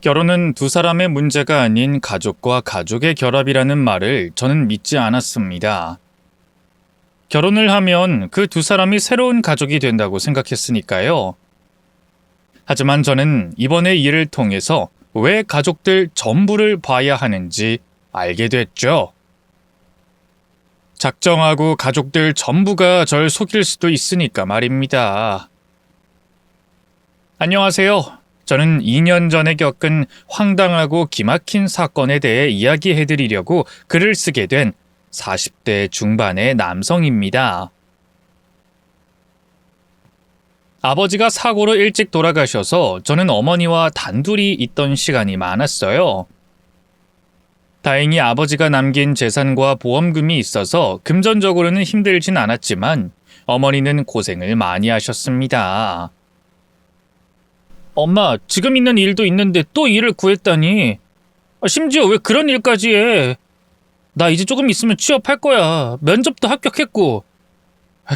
결혼은 두 사람의 문제가 아닌 가족과 가족의 결합이라는 말을 저는 믿지 않았습니다. 결혼을 하면 그 두 사람이 새로운 가족이 된다고 생각했으니까요. 하지만 저는 이번에 일을 통해서 왜 가족들 전부를 봐야 하는지 알게 됐죠. 작정하고 가족들 전부가 절 속일 수도 있으니까 말입니다. 안녕하세요. 저는 2년 전에 겪은 황당하고 기막힌 사건에 대해 이야기해드리려고 글을 쓰게 된 40대 중반의 남성입니다. 아버지가 사고로 일찍 돌아가셔서 저는 어머니와 단둘이 있던 시간이 많았어요. 다행히 아버지가 남긴 재산과 보험금이 있어서 금전적으로는 힘들진 않았지만 어머니는 고생을 많이 하셨습니다. 엄마, 지금 있는 일도 있는데 또 일을 구했다니. 심지어 왜 그런 일까지 해? 나 이제 조금 있으면 취업할 거야. 면접도 합격했고.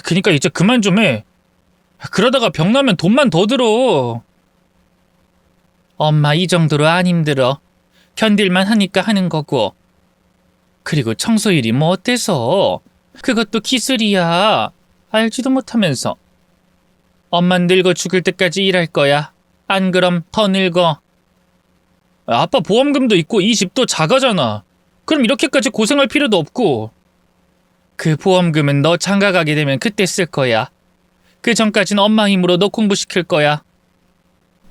그니까 이제 그만 좀 해. 그러다가 병나면 돈만 더 들어. 엄마, 이 정도로 안 힘들어. 견딜만 하니까 하는 거고. 그리고 청소일이 뭐 어때서? 그것도 기술이야. 알지도 못하면서. 엄만 늙어 죽을 때까지 일할 거야. 안 그럼 더 늙어. 아빠 보험금도 있고 이 집도 자가잖아. 그럼 이렇게까지 고생할 필요도 없고. 그 보험금은 너 장가 가게 되면 그때 쓸 거야. 그 전까진 엄마 힘으로 너 공부시킬 거야.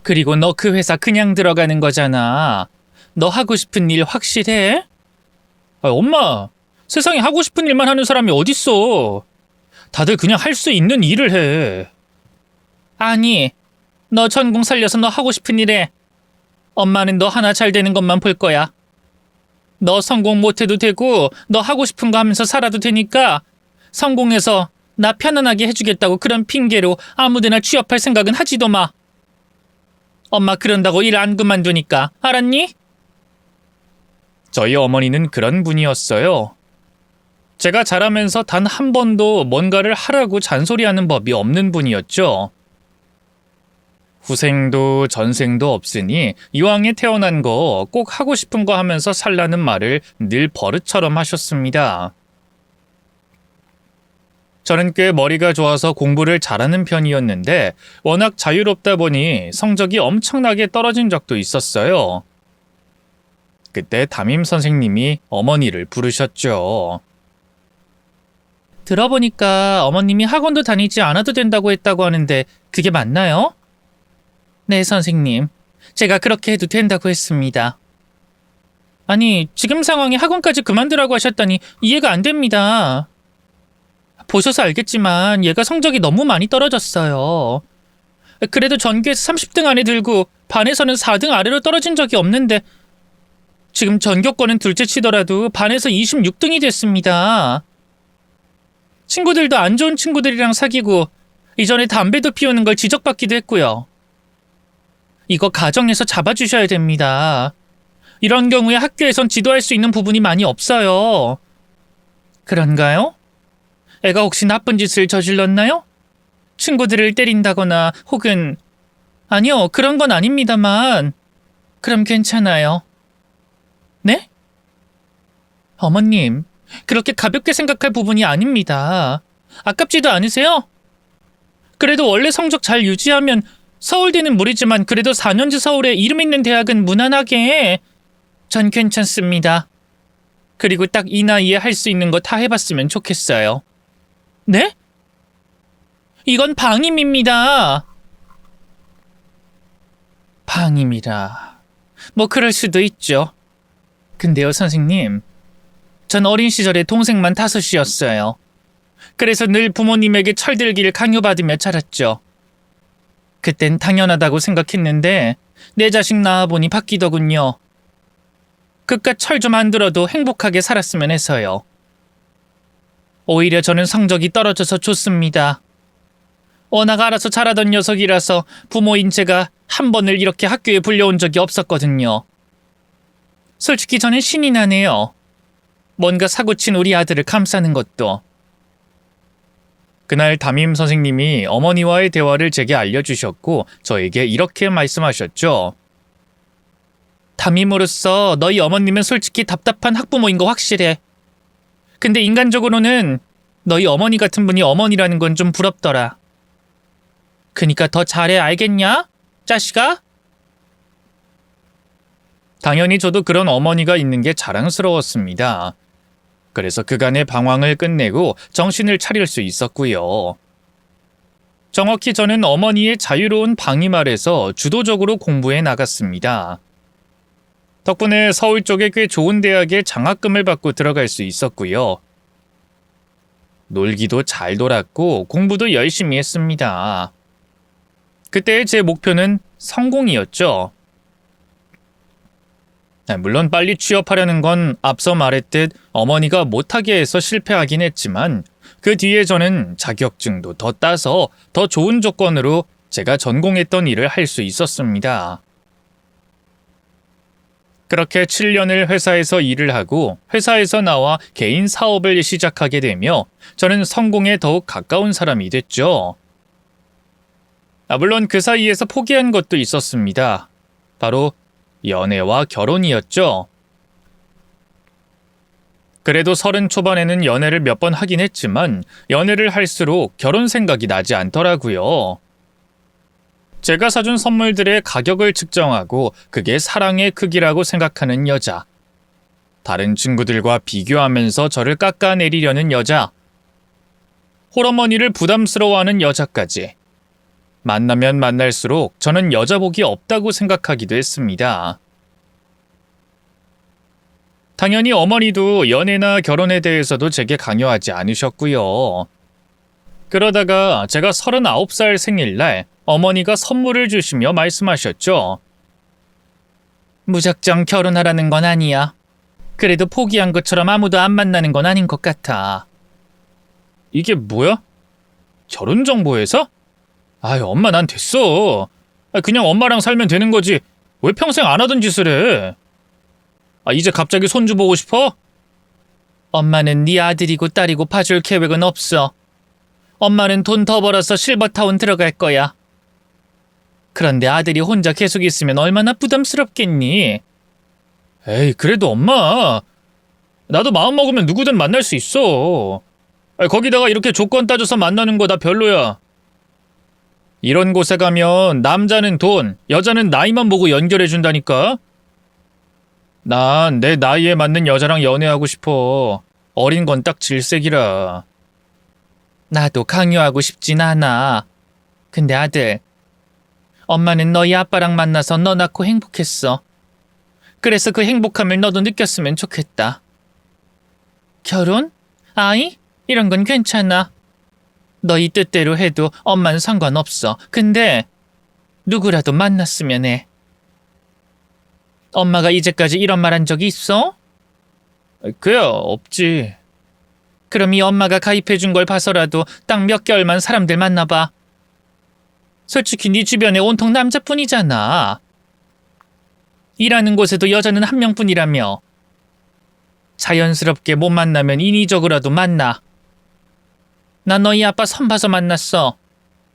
그리고 너 그 회사 그냥 들어가는 거잖아. 너 하고 싶은 일 확실해? 엄마, 세상에 하고 싶은 일만 하는 사람이 어딨어. 다들 그냥 할 수 있는 일을 해. 아니, 너 전공 살려서 너 하고 싶은 일 해. 엄마는 너 하나 잘 되는 것만 볼 거야. 너 성공 못해도 되고 너 하고 싶은 거 하면서 살아도 되니까 성공해서 나 편안하게 해주겠다고 그런 핑계로 아무데나 취업할 생각은 하지도 마. 엄마 그런다고 일 안 그만두니까. 알았니? 저희 어머니는 그런 분이었어요. 제가 자라면서 단 한 번도 뭔가를 하라고 잔소리하는 법이 없는 분이었죠. 후생도 전생도 없으니 이왕에 태어난 거 꼭 하고 싶은 거 하면서 살라는 말을 늘 버릇처럼 하셨습니다. 저는 꽤 머리가 좋아서 공부를 잘하는 편이었는데 워낙 자유롭다 보니 성적이 엄청나게 떨어진 적도 있었어요. 그때 담임 선생님이 어머니를 부르셨죠. 들어보니까 어머님이 학원도 다니지 않아도 된다고 했다고 하는데 그게 맞나요? 네, 선생님. 제가 그렇게 해도 된다고 했습니다. 아니, 지금 상황에 학원까지 그만두라고 하셨다니 이해가 안 됩니다. 보셔서 알겠지만 얘가 성적이 너무 많이 떨어졌어요. 그래도 전교에서 30등 안에 들고 반에서는 4등 아래로 떨어진 적이 없는데 지금 전교권은 둘째 치더라도 반에서 26등이 됐습니다. 친구들도 안 좋은 친구들이랑 사귀고 이전에 담배도 피우는 걸 지적받기도 했고요. 이거 가정에서 잡아주셔야 됩니다. 이런 경우에 학교에선 지도할 수 있는 부분이 많이 없어요. 그런가요? 애가 혹시 나쁜 짓을 저질렀나요? 친구들을 때린다거나 혹은 아니요, 그런 건 아닙니다만 그럼 괜찮아요. 네? 어머님, 그렇게 가볍게 생각할 부분이 아닙니다. 아깝지도 않으세요? 그래도 원래 성적 잘 유지하면 서울대는 무리지만 그래도 4년제 서울에 이름 있는 대학은 무난하게 전 괜찮습니다. 그리고 딱 이 나이에 할 수 있는 거 다 해봤으면 좋겠어요. 네? 이건 방임입니다. 방임이라. 뭐 그럴 수도 있죠. 근데요, 선생님. 전 어린 시절에 동생만 5이었어요. 그래서 늘 부모님에게 철들기를 강요받으며 자랐죠. 그땐 당연하다고 생각했는데 내 자식 낳아보니 바뀌더군요. 그깟 철 좀 안 들어도 행복하게 살았으면 해서요. 오히려 저는 성적이 떨어져서 좋습니다. 워낙 알아서 잘하던 녀석이라서 부모인 제가 한 번을 이렇게 학교에 불려온 적이 없었거든요. 솔직히 저는 신이 나네요. 뭔가 사고친 우리 아들을 감싸는 것도. 그날 담임 선생님이 어머니와의 대화를 제게 알려주셨고 저에게 이렇게 말씀하셨죠. 담임으로서 너희 어머님은 솔직히 답답한 학부모인 거 확실해. 근데 인간적으로는 너희 어머니 같은 분이 어머니라는 건 좀 부럽더라. 그니까 더 잘해, 알겠냐? 자식아? 당연히 저도 그런 어머니가 있는 게 자랑스러웠습니다. 그래서 그간의 방황을 끝내고 정신을 차릴 수 있었고요. 정확히 저는 어머니의 자유로운 방임 아래서 주도적으로 공부해 나갔습니다. 덕분에 서울 쪽에 꽤 좋은 대학에 장학금을 받고 들어갈 수 있었고요. 놀기도 잘 놀았고 공부도 열심히 했습니다. 그때 제 목표는 성공이었죠. 물론 빨리 취업하려는 건 앞서 말했듯 어머니가 못하게 해서 실패하긴 했지만 그 뒤에 저는 자격증도 더 따서 더 좋은 조건으로 제가 전공했던 일을 할 수 있었습니다. 그렇게 7년을 회사에서 일을 하고 회사에서 나와 개인 사업을 시작하게 되며 저는 성공에 더욱 가까운 사람이 됐죠. 물론 그 사이에서 포기한 것도 있었습니다. 바로 연애와 결혼이었죠. 그래도 30 초반에는 연애를 몇 번 하긴 했지만 연애를 할수록 결혼 생각이 나지 않더라고요. 제가 사준 선물들의 가격을 측정하고 그게 사랑의 크기라고 생각하는 여자. 다른 친구들과 비교하면서 저를 깎아내리려는 여자. 홀어머니를 부담스러워하는 여자까지. 만나면 만날수록 저는 여자복이 없다고 생각하기도 했습니다. 당연히 어머니도 연애나 결혼에 대해서도 제게 강요하지 않으셨고요. 그러다가 제가 39살 생일날 어머니가 선물을 주시며 말씀하셨죠. 무작정 결혼하라는 건 아니야. 그래도 포기한 것처럼 아무도 안 만나는 건 아닌 것 같아. 이게 뭐야? 결혼정보회사? 아유, 엄마 난 됐어. 그냥 엄마랑 살면 되는 거지. 왜 평생 안 하던 짓을 해? 이제 갑자기 손주 보고 싶어? 엄마는 네 아들이고 딸이고 봐줄 계획은 없어. 엄마는 돈 더 벌어서 실버타운 들어갈 거야. 그런데 아들이 혼자 계속 있으면 얼마나 부담스럽겠니? 에이, 그래도 엄마. 나도 마음 먹으면 누구든 만날 수 있어. 거기다가 이렇게 조건 따져서 만나는 거 나 별로야. 이런 곳에 가면 남자는 돈, 여자는 나이만 보고 연결해준다니까? 난 내 나이에 맞는 여자랑 연애하고 싶어. 어린 건 딱 질색이라. 나도 강요하고 싶진 않아. 근데 아들, 엄마는 너희 아빠랑 만나서 너 낳고 행복했어. 그래서 그 행복함을 너도 느꼈으면 좋겠다. 결혼? 아이? 이런 건 괜찮아. 너희 뜻대로 해도 엄마는 상관없어. 근데 누구라도 만났으면 해. 엄마가 이제까지 이런 말 한 적이 있어? 그야 없지. 그럼 이 엄마가 가입해준 걸 봐서라도 딱 몇 개월만 사람들 만나봐. 솔직히 네 주변에 온통 남자뿐이잖아. 일하는 곳에도 여자는 한 명뿐이라며. 자연스럽게 못 만나면 인위적으로라도 만나. 난 너희 아빠 선 봐서 만났어.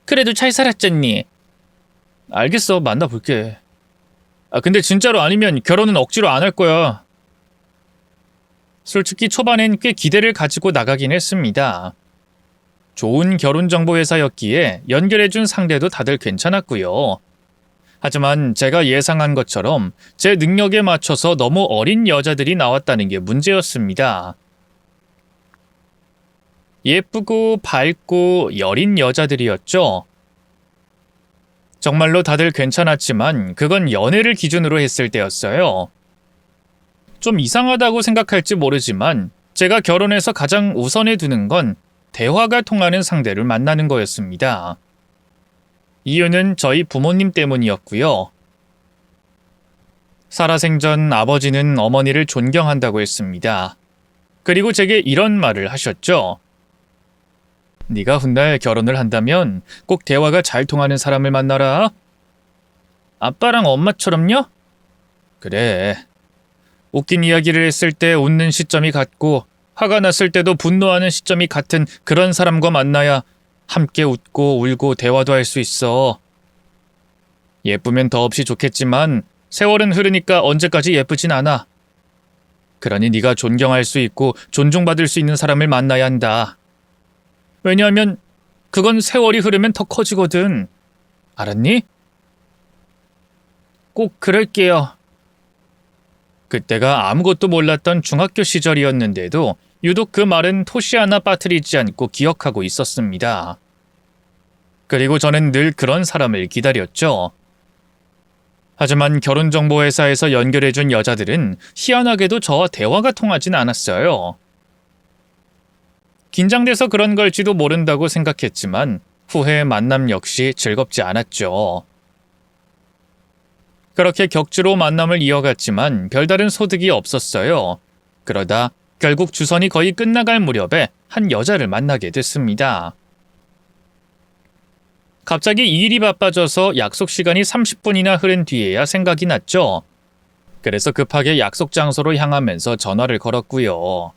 그래도 잘 살았잖니. 알겠어, 만나볼게. 근데 진짜로 아니면 결혼은 억지로 안 할 거야. 솔직히 초반엔 꽤 기대를 가지고 나가긴 했습니다. 좋은 결혼정보회사였기에 연결해준 상대도 다들 괜찮았고요. 하지만 제가 예상한 것처럼 제 능력에 맞춰서 너무 어린 여자들이 나왔다는 게 문제였습니다. 예쁘고 밝고 여린 여자들이었죠. 정말로 다들 괜찮았지만 그건 연애를 기준으로 했을 때였어요. 좀 이상하다고 생각할지 모르지만 제가 결혼해서 가장 우선에 두는 건 대화가 통하는 상대를 만나는 거였습니다. 이유는 저희 부모님 때문이었고요. 살아생전 아버지는 어머니를 존경한다고 했습니다. 그리고 제게 이런 말을 하셨죠. 네가 훗날 결혼을 한다면 꼭 대화가 잘 통하는 사람을 만나라. 아빠랑 엄마처럼요? 그래. 웃긴 이야기를 했을 때 웃는 시점이 같고 화가 났을 때도 분노하는 시점이 같은 그런 사람과 만나야 함께 웃고 울고 대화도 할 수 있어. 예쁘면 더없이 좋겠지만 세월은 흐르니까 언제까지 예쁘진 않아. 그러니 네가 존경할 수 있고 존중받을 수 있는 사람을 만나야 한다. 왜냐하면 그건 세월이 흐르면 더 커지거든. 알았니? 꼭 그럴게요. 그때가 아무것도 몰랐던 중학교 시절이었는데도 유독 그 말은 토시 하나 빠뜨리지 않고 기억하고 있었습니다. 그리고 저는 늘 그런 사람을 기다렸죠. 하지만 결혼정보회사에서 연결해준 여자들은 희한하게도 저와 대화가 통하진 않았어요. 긴장돼서 그런 걸지도 모른다고 생각했지만 후회 만남 역시 즐겁지 않았죠. 그렇게 격주로 만남을 이어갔지만 별다른 소득이 없었어요. 그러다 결국 주선이 거의 끝나갈 무렵에 한 여자를 만나게 됐습니다. 갑자기 일이 바빠져서 약속 시간이 30분이나 흐른 뒤에야 생각이 났죠. 그래서 급하게 약속 장소로 향하면서 전화를 걸었고요.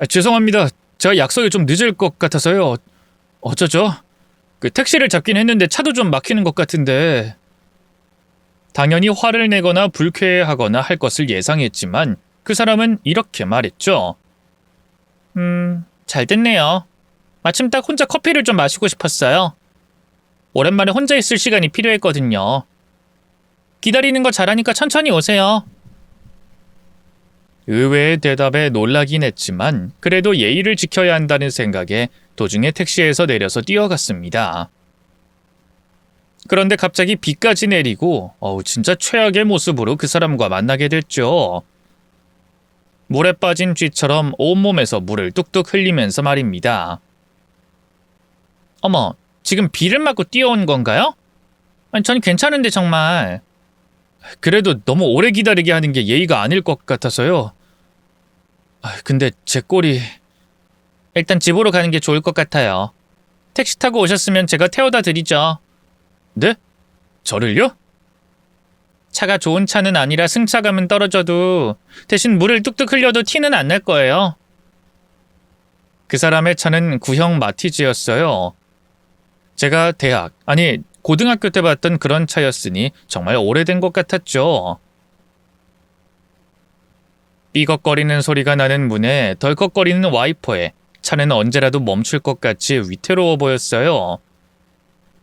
죄송합니다. 제가 약속이 좀 늦을 것 같아서요. 어쩌죠? 택시를 잡긴 했는데 차도 좀 막히는 것 같은데. 당연히 화를 내거나 불쾌해하거나 할 것을 예상했지만 그 사람은 이렇게 말했죠. 잘 됐네요. 마침 딱 혼자 커피를 좀 마시고 싶었어요. 오랜만에 혼자 있을 시간이 필요했거든요. 기다리는 거 잘하니까 천천히 오세요. 의외의 대답에 놀라긴 했지만 그래도 예의를 지켜야 한다는 생각에 도중에 택시에서 내려서 뛰어갔습니다. 그런데 갑자기 비까지 내리고 진짜 최악의 모습으로 그 사람과 만나게 됐죠. 물에 빠진 쥐처럼 온몸에서 물을 뚝뚝 흘리면서 말입니다. 어머, 지금 비를 맞고 뛰어온 건가요? 아니, 전 괜찮은데 정말. 그래도 너무 오래 기다리게 하는 게 예의가 아닐 것 같아서요. 근데 제 꼴이... 일단 집으로 가는 게 좋을 것 같아요. 택시 타고 오셨으면 제가 태워다 드리죠. 네? 저를요? 차가 좋은 차는 아니라 승차감은 떨어져도 대신 물을 뚝뚝 흘려도 티는 안 날 거예요. 그 사람의 차는 구형 마티즈였어요. 제가 고등학교 때 봤던 그런 차였으니 정말 오래된 것 같았죠. 삐걱거리는 소리가 나는 문에 덜컥거리는 와이퍼에 차는 언제라도 멈출 것 같이 위태로워 보였어요.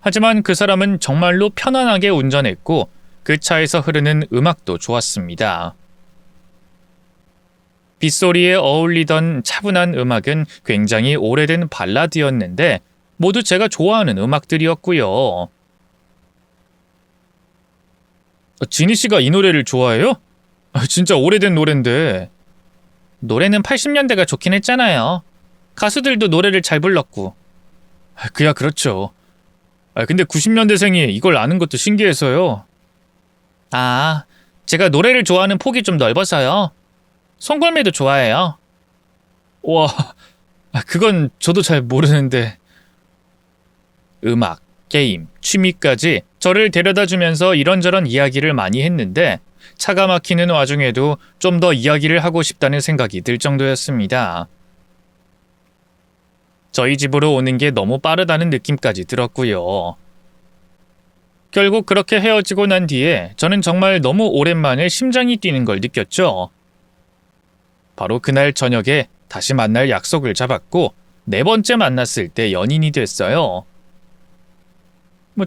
하지만 그 사람은 정말로 편안하게 운전했고 그 차에서 흐르는 음악도 좋았습니다. 빗소리에 어울리던 차분한 음악은 굉장히 오래된 발라드였는데 모두 제가 좋아하는 음악들이었고요. 지니 씨가 이 노래를 좋아해요? 진짜 오래된 노랜데. 노래는 80년대가 좋긴 했잖아요. 가수들도 노래를 잘 불렀고. 그야 그렇죠. 근데 90년대생이 이걸 아는 것도 신기해서요. 제가 노래를 좋아하는 폭이 좀 넓어서요. 송골매도 좋아해요. 와, 그건 저도 잘 모르는데. 음악, 게임, 취미까지 저를 데려다주면서 이런저런 이야기를 많이 했는데 차가 막히는 와중에도 좀 더 이야기를 하고 싶다는 생각이 들 정도였습니다. 저희 집으로 오는 게 너무 빠르다는 느낌까지 들었고요. 결국 그렇게 헤어지고 난 뒤에 저는 정말 너무 오랜만에 심장이 뛰는 걸 느꼈죠. 바로 그날 저녁에 다시 만날 약속을 잡았고 4번째 만났을 때 연인이 됐어요.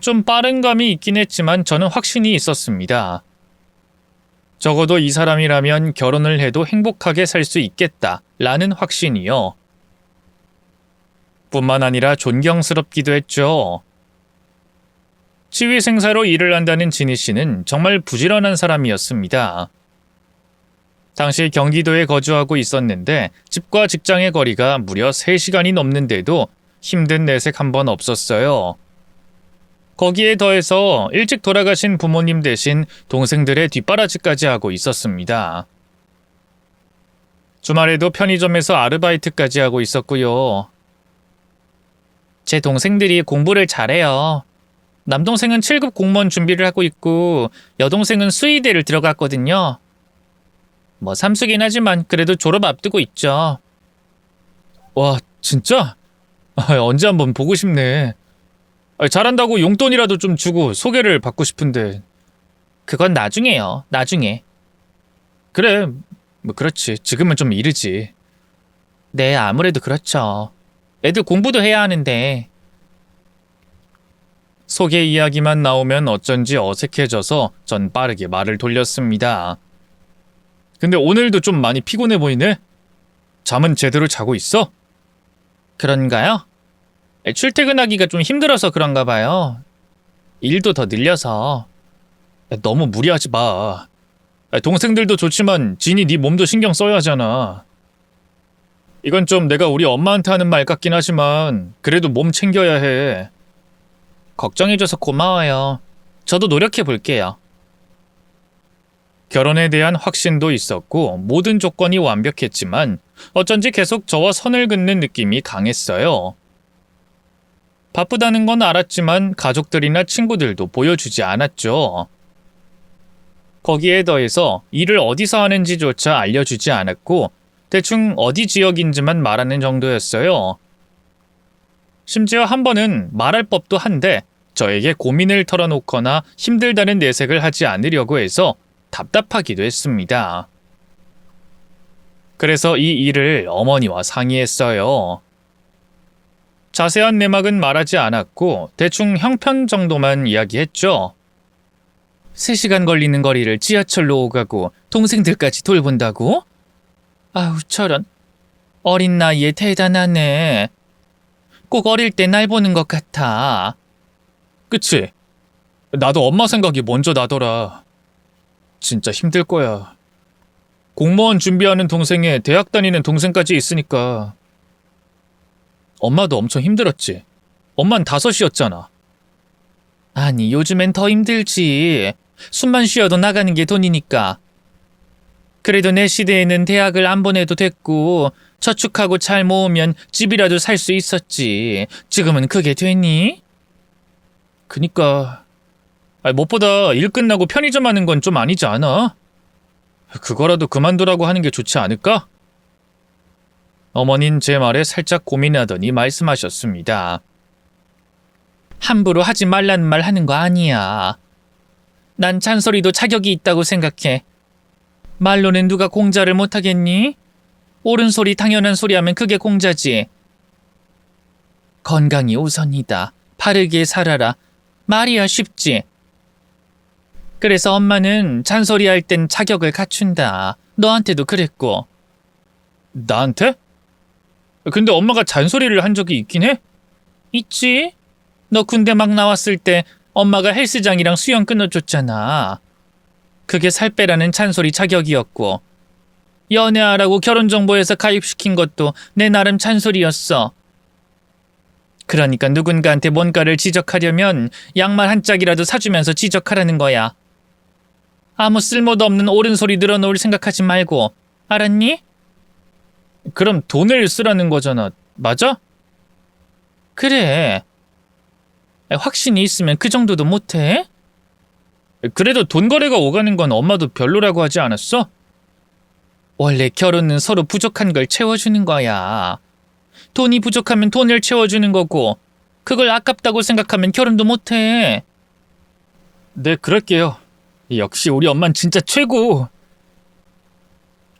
좀 빠른 감이 있긴 했지만 저는 확신이 있었습니다. 적어도 이 사람이라면 결혼을 해도 행복하게 살 수 있겠다라는 확신이요. 뿐만 아니라 존경스럽기도 했죠. 치위생사로 일을 한다는 지니 씨는 정말 부지런한 사람이었습니다. 당시 경기도에 거주하고 있었는데 집과 직장의 거리가 무려 3시간이 넘는데도 힘든 내색 한 번 없었어요. 거기에 더해서 일찍 돌아가신 부모님 대신 동생들의 뒷바라지까지 하고 있었습니다. 주말에도 편의점에서 아르바이트까지 하고 있었고요. 제 동생들이 공부를 잘해요. 남동생은 7급 공무원 준비를 하고 있고 여동생은 수의대를 들어갔거든요. 삼수긴 하지만 그래도 졸업 앞두고 있죠. 와, 진짜? 언제 한번 보고 싶네. 잘한다고 용돈이라도 좀 주고 소개를 받고 싶은데. 그건 나중에요. 나중에. 그래, 뭐 그렇지. 지금은 좀 이르지. 네, 아무래도 그렇죠. 애들 공부도 해야 하는데. 소개 이야기만 나오면 어쩐지 어색해져서 전 빠르게 말을 돌렸습니다. 근데 오늘도 좀 많이 피곤해 보이네? 잠은 제대로 자고 있어? 그런가요? 출퇴근하기가 좀 힘들어서 그런가 봐요. 일도 더 늘려서. 너무 무리하지 마. 동생들도 좋지만 진이 네 몸도 신경 써야 하잖아. 이건 좀 내가 우리 엄마한테 하는 말 같긴 하지만 그래도 몸 챙겨야 해. 걱정해줘서 고마워요. 저도 노력해 볼게요. 결혼에 대한 확신도 있었고 모든 조건이 완벽했지만 어쩐지 계속 저와 선을 긋는 느낌이 강했어요. 바쁘다는 건 알았지만 가족들이나 친구들도 보여주지 않았죠. 거기에 더해서 일을 어디서 하는지조차 알려주지 않았고 대충 어디 지역인지만 말하는 정도였어요. 심지어 한 번은 말할 법도 한데 저에게 고민을 털어놓거나 힘들다는 내색을 하지 않으려고 해서 답답하기도 했습니다. 그래서 이 일을 어머니와 상의했어요. 자세한 내막은 말하지 않았고 대충 형편 정도만 이야기했죠. 3시간 걸리는 거리를 지하철로 오가고 동생들까지 돌본다고? 아우 저런. 어린 나이에 대단하네. 꼭 어릴 때 날 보는 것 같아. 그치? 나도 엄마 생각이 먼저 나더라. 진짜 힘들 거야. 공무원 준비하는 동생에 대학 다니는 동생까지 있으니까. 엄마도 엄청 힘들었지. 엄만 5이었잖아. 아니 요즘엔 더 힘들지. 숨만 쉬어도 나가는 게 돈이니까. 그래도 내 시대에는 대학을 안 보내도 됐고 저축하고 잘 모으면 집이라도 살 수 있었지. 지금은 그게 되니? 그니까 무엇보다 일 끝나고 편의점 하는 건 좀 아니지 않아? 그거라도 그만두라고 하는 게 좋지 않을까? 어머닌 제 말에 살짝 고민하더니 말씀하셨습니다. 함부로 하지 말라는 말 하는 거 아니야. 난 잔소리도 자격이 있다고 생각해. 말로는 누가 공자를 못하겠니? 옳은 소리 당연한 소리 하면 그게 공자지. 건강이 우선이다. 바르게 살아라. 말이야 쉽지. 그래서 엄마는 잔소리할 땐 자격을 갖춘다. 너한테도 그랬고. 나한테? 근데 엄마가 잔소리를 한 적이 있긴 해? 있지. 너 군대 막 나왔을 때 엄마가 헬스장이랑 수영 끊어줬잖아. 그게 살 빼라는 잔소리 자격이었고 연애하라고 결혼정보회사 가입시킨 것도 내 나름 잔소리였어. 그러니까 누군가한테 뭔가를 지적하려면 양말 한 짝이라도 사주면서 지적하라는 거야. 아무 쓸모도 없는 옳은 소리 늘어놓을 생각하지 말고. 알았니? 그럼 돈을 쓰라는 거잖아. 맞아? 그래. 확신이 있으면 그 정도도 못해? 그래도 돈 거래가 오가는 건 엄마도 별로라고 하지 않았어? 원래 결혼은 서로 부족한 걸 채워주는 거야. 돈이 부족하면 돈을 채워주는 거고 그걸 아깝다고 생각하면 결혼도 못해. 네, 그럴게요. 역시 우리 엄만 진짜 최고.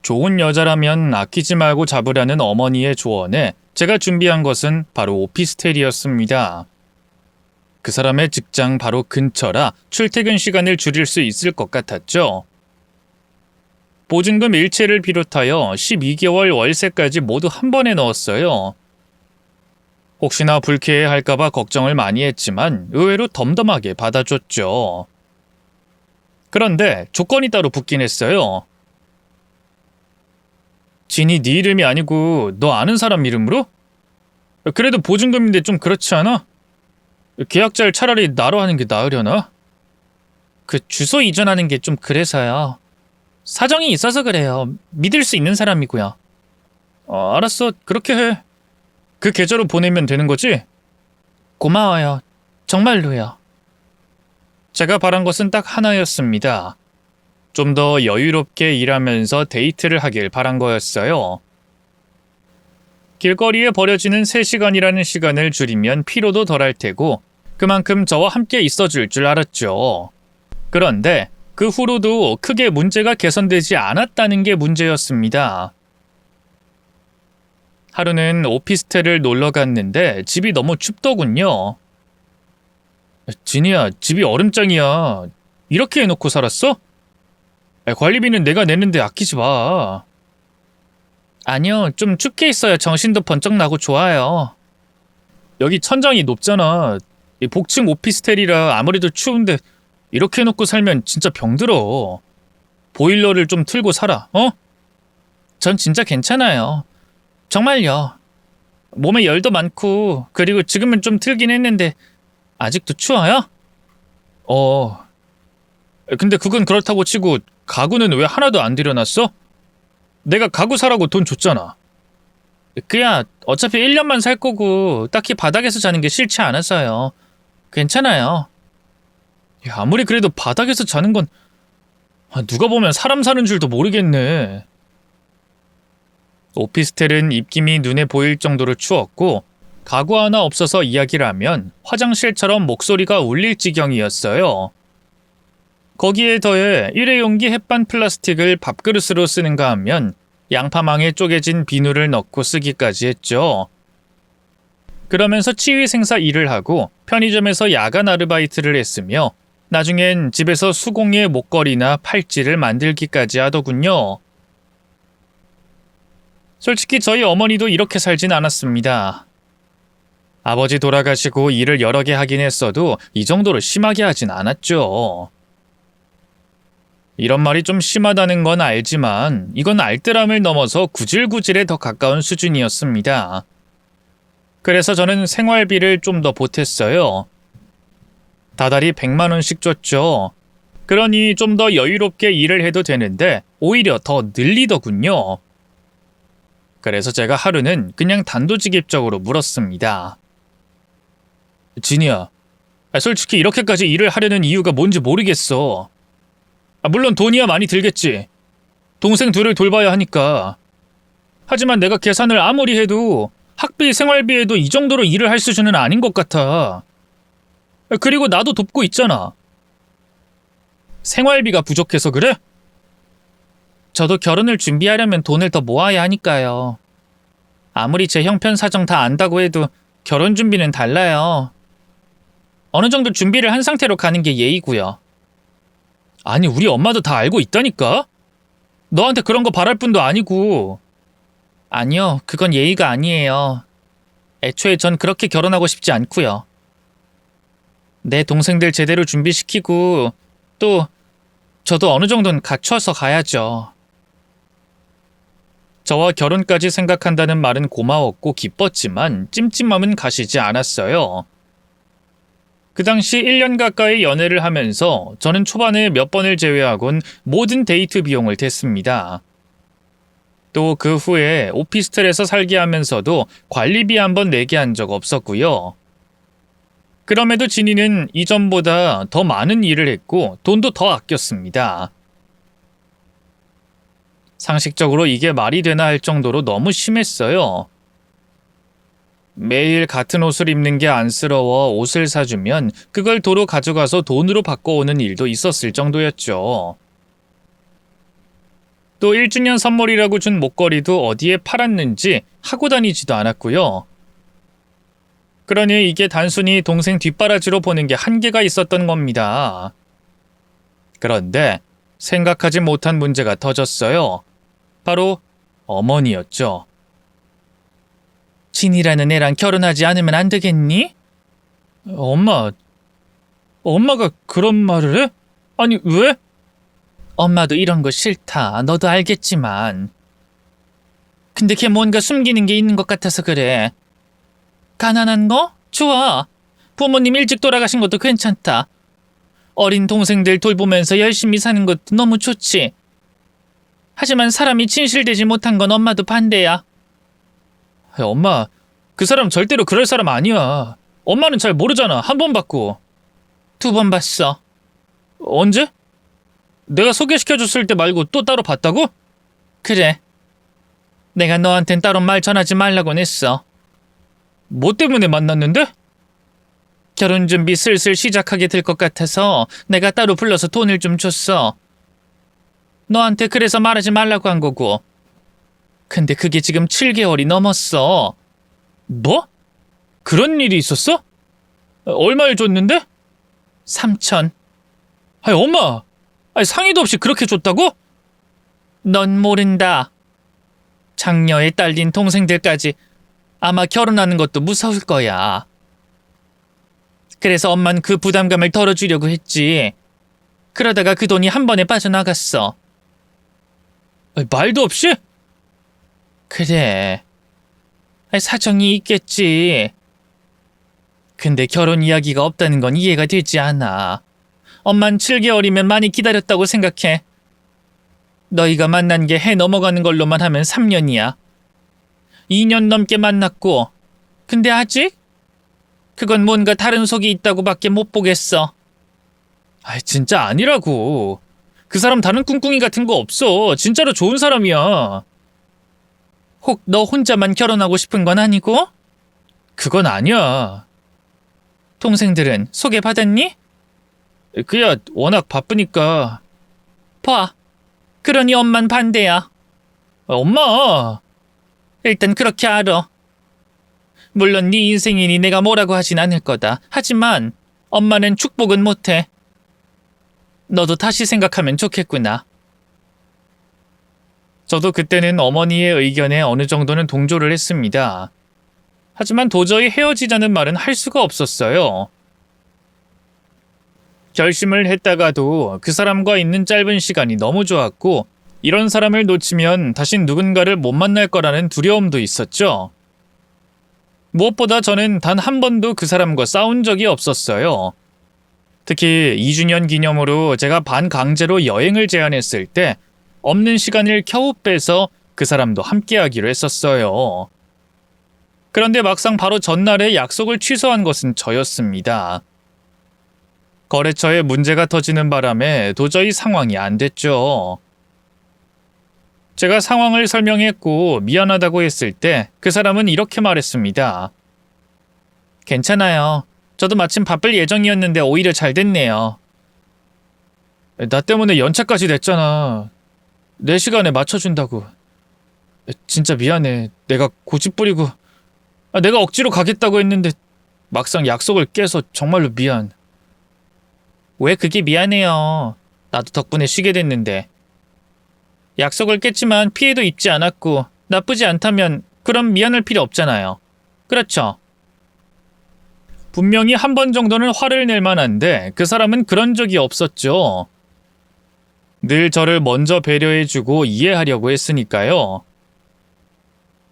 좋은 여자라면 아끼지 말고 잡으라는 어머니의 조언에 제가 준비한 것은 바로 오피스텔이었습니다. 그 사람의 직장 바로 근처라 출퇴근 시간을 줄일 수 있을 것 같았죠. 보증금 일체를 비롯하여 12개월 월세까지 모두 한 번에 넣었어요. 혹시나 불쾌해할까봐 걱정을 많이 했지만 의외로 덤덤하게 받아줬죠. 그런데 조건이 따로 붙긴 했어요. 진이 네 이름이 아니고 너 아는 사람 이름으로? 그래도 보증금인데 좀 그렇지 않아? 계약자를 차라리 나로 하는 게 나으려나? 그 주소 이전하는 게 좀 그래서요. 사정이 있어서 그래요. 믿을 수 있는 사람이고요. 알았어. 그렇게 해. 그 계좌로 보내면 되는 거지? 고마워요. 정말로요. 제가 바란 것은 딱 하나였습니다. 좀 더 여유롭게 일하면서 데이트를 하길 바란 거였어요. 길거리에 버려지는 3시간이라는 시간을 줄이면 피로도 덜할 테고 그만큼 저와 함께 있어줄 줄 알았죠. 그런데 그 후로도 크게 문제가 개선되지 않았다는 게 문제였습니다. 하루는 오피스텔을 놀러 갔는데 집이 너무 춥더군요. 진이야, 집이 얼음장이야. 이렇게 해놓고 살았어? 관리비는 내가 내는데 아끼지 마. 아니요, 좀 춥게 있어야 정신도 번쩍 나고 좋아요. 여기 천장이 높잖아. 이 복층 오피스텔이라 아무래도 추운데 이렇게 해놓고 살면 진짜 병들어. 보일러를 좀 틀고 살아, 어? 전 진짜 괜찮아요. 정말요. 몸에 열도 많고 그리고 지금은 좀 틀긴 했는데 아직도 추워요? 근데 그건 그렇다고 치고 가구는 왜 하나도 안 들여놨어? 내가 가구 사라고 돈 줬잖아. 그야 어차피 1년만 살 거고 딱히 바닥에서 자는 게 싫지 않아서요. 괜찮아요. 야, 아무리 그래도 바닥에서 자는 건 누가 보면 사람 사는 줄도 모르겠네. 오피스텔은 입김이 눈에 보일 정도로 추웠고 가구 하나 없어서 이야기를 하면 화장실처럼 목소리가 울릴 지경이었어요. 거기에 더해 일회용기 햇반 플라스틱을 밥그릇으로 쓰는가 하면 양파망에 쪼개진 비누를 넣고 쓰기까지 했죠. 그러면서 치위생사 일을 하고 편의점에서 야간 아르바이트를 했으며 나중엔 집에서 수공예 목걸이나 팔찌를 만들기까지 하더군요. 솔직히 저희 어머니도 이렇게 살진 않았습니다. 아버지 돌아가시고 일을 여러 개 하긴 했어도 이 정도로 심하게 하진 않았죠. 이런 말이 좀 심하다는 건 알지만 이건 알뜰함을 넘어서 구질구질에 더 가까운 수준이었습니다. 그래서 저는 생활비를 좀 더 보탰어요. 다달이 100만 원씩 줬죠. 그러니 좀 더 여유롭게 일을 해도 되는데 오히려 더 늘리더군요. 그래서 제가 하루는 그냥 단도직입적으로 물었습니다. 진이야, 솔직히 이렇게까지 일을 하려는 이유가 뭔지 모르겠어. 물론 돈이야 많이 들겠지. 동생 둘을 돌봐야 하니까. 하지만 내가 계산을 아무리 해도 학비, 생활비에도 이 정도로 일을 할 수준은 아닌 것 같아. 그리고 나도 돕고 있잖아. 생활비가 부족해서 그래? 저도 결혼을 준비하려면 돈을 더 모아야 하니까요. 아무리 제 형편 사정 다 안다고 해도 결혼 준비는 달라요. 어느 정도 준비를 한 상태로 가는 게 예의고요. 아니, 우리 엄마도 다 알고 있다니까? 너한테 그런 거 바랄 뿐도 아니고. 아니요, 그건 예의가 아니에요. 애초에 전 그렇게 결혼하고 싶지 않고요. 내 동생들 제대로 준비시키고 또 저도 어느 정도는 갖춰서 가야죠. 저와 결혼까지 생각한다는 말은 고마웠고 기뻤지만 찜찜함은 가시지 않았어요. 그 당시 1년 가까이 연애를 하면서 저는 초반에 몇 번을 제외하곤 모든 데이트 비용을 댔습니다. 또 그 후에 오피스텔에서 살게 하면서도 관리비 한번 내게 한 적 없었고요. 그럼에도 진이는 이전보다 더 많은 일을 했고 돈도 더 아꼈습니다. 상식적으로 이게 말이 되나 할 정도로 너무 심했어요. 매일 같은 옷을 입는 게 안쓰러워 옷을 사주면 그걸 도로 가져가서 돈으로 바꿔오는 일도 있었을 정도였죠. 또 1주년 선물이라고 준 목걸이도 어디에 팔았는지 하고 다니지도 않았고요. 그러니 이게 단순히 동생 뒷바라지로 보는 게 한계가 있었던 겁니다. 그런데 생각하지 못한 문제가 터졌어요. 바로 어머니였죠. 진이라는 애랑 결혼하지 않으면 안 되겠니? 엄마가 그런 말을 해? 아니, 왜? 엄마도 이런 거 싫다. 너도 알겠지만. 근데 걔 뭔가 숨기는 게 있는 것 같아서 그래. 가난한 거? 좋아. 부모님 일찍 돌아가신 것도 괜찮다. 어린 동생들 돌보면서 열심히 사는 것도 너무 좋지. 하지만 사람이 진실되지 못한 건 엄마도 반대야. 엄마, 그 사람 절대로 그럴 사람 아니야. 엄마는 잘 모르잖아. 한 번 봤고. 2번 봤어. 언제? 내가 소개시켜줬을 때 말고 또 따로 봤다고? 그래. 내가 너한텐 따로 말 전하지 말라고 했어. 뭐 때문에 만났는데? 결혼 준비 슬슬 시작하게 될 것 같아서 내가 따로 불러서 돈을 좀 줬어. 너한테 그래서 말하지 말라고 한 거고. 근데 그게 지금 7개월이 넘었어. 뭐? 그런 일이 있었어? 얼마를 줬는데? 3천. 아니, 엄마! 아니, 상의도 없이 그렇게 줬다고? 넌 모른다. 장녀에 딸린 동생들까지 아마 결혼하는 것도 무서울 거야. 그래서 엄만 그 부담감을 덜어주려고 했지. 그러다가 그 돈이 한 번에 빠져나갔어. 아니, 말도 없이? 그래. 아니, 사정이 있겠지. 근데 결혼 이야기가 없다는 건 이해가 되지 않아. 엄만 7개월이면 많이 기다렸다고 생각해. 너희가 만난 게 해 넘어가는 걸로만 하면 3년이야. 2년 넘게 만났고, 근데 아직? 그건 뭔가 다른 속이 있다고밖에 못 보겠어. 아이, 진짜 아니라고. 그 사람 다른 꿍꿍이 같은 거 없어. 진짜로 좋은 사람이야. 혹 너 혼자만 결혼하고 싶은 건 아니고? 그건 아니야. 동생들은 소개받았니? 그야 워낙 바쁘니까. 봐. 그러니 엄만 반대야. 엄마! 일단 그렇게 알아. 물론 네 인생이니 내가 뭐라고 하진 않을 거다. 하지만 엄마는 축복은 못해. 너도 다시 생각하면 좋겠구나. 저도 그때는 어머니의 의견에 어느 정도는 동조를 했습니다. 하지만 도저히 헤어지자는 말은 할 수가 없었어요. 결심을 했다가도 그 사람과 있는 짧은 시간이 너무 좋았고, 이런 사람을 놓치면 다시 누군가를 못 만날 거라는 두려움도 있었죠. 무엇보다 저는 단 한 번도 그 사람과 싸운 적이 없었어요. 특히 2주년 기념으로 제가 반강제로 여행을 제안했을 때 없는 시간을 겨우 빼서 그 사람도 함께하기로 했었어요. 그런데 막상 바로 전날에 약속을 취소한 것은 저였습니다. 거래처에 문제가 터지는 바람에 도저히 상황이 안 됐죠. 제가 상황을 설명했고 미안하다고 했을 때 그 사람은 이렇게 말했습니다. 괜찮아요. 저도 마침 바쁠 예정이었는데 오히려 잘 됐네요. 나 때문에 연차까지 냈잖아. 내 시간에 맞춰준다고. 진짜 미안해. 내가 고집 부리고 내가 억지로 가겠다고 했는데 막상 약속을 깨서 정말로 미안. 왜 그게 미안해요. 나도 덕분에 쉬게 됐는데. 약속을 깼지만 피해도 입지 않았고 나쁘지 않다면 그럼 미안할 필요 없잖아요. 그렇죠? 분명히 한 번 정도는 화를 낼 만한데 그 사람은 그런 적이 없었죠. 늘 저를 먼저 배려해주고 이해하려고 했으니까요.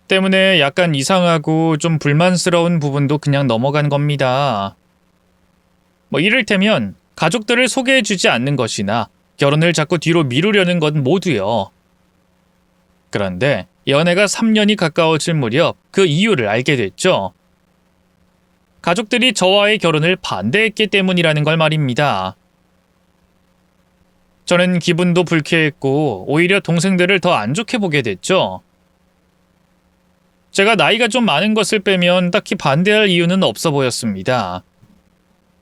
때문에 약간 이상하고 좀 불만스러운 부분도 그냥 넘어간 겁니다. 이를테면 가족들을 소개해주지 않는 것이나 결혼을 자꾸 뒤로 미루려는 건 모두요. 그런데 연애가 3년이 가까워질 무렵 그 이유를 알게 됐죠. 가족들이 저와의 결혼을 반대했기 때문이라는 걸 말입니다. 저는 기분도 불쾌했고 오히려 동생들을 더 안 좋게 보게 됐죠. 제가 나이가 좀 많은 것을 빼면 딱히 반대할 이유는 없어 보였습니다.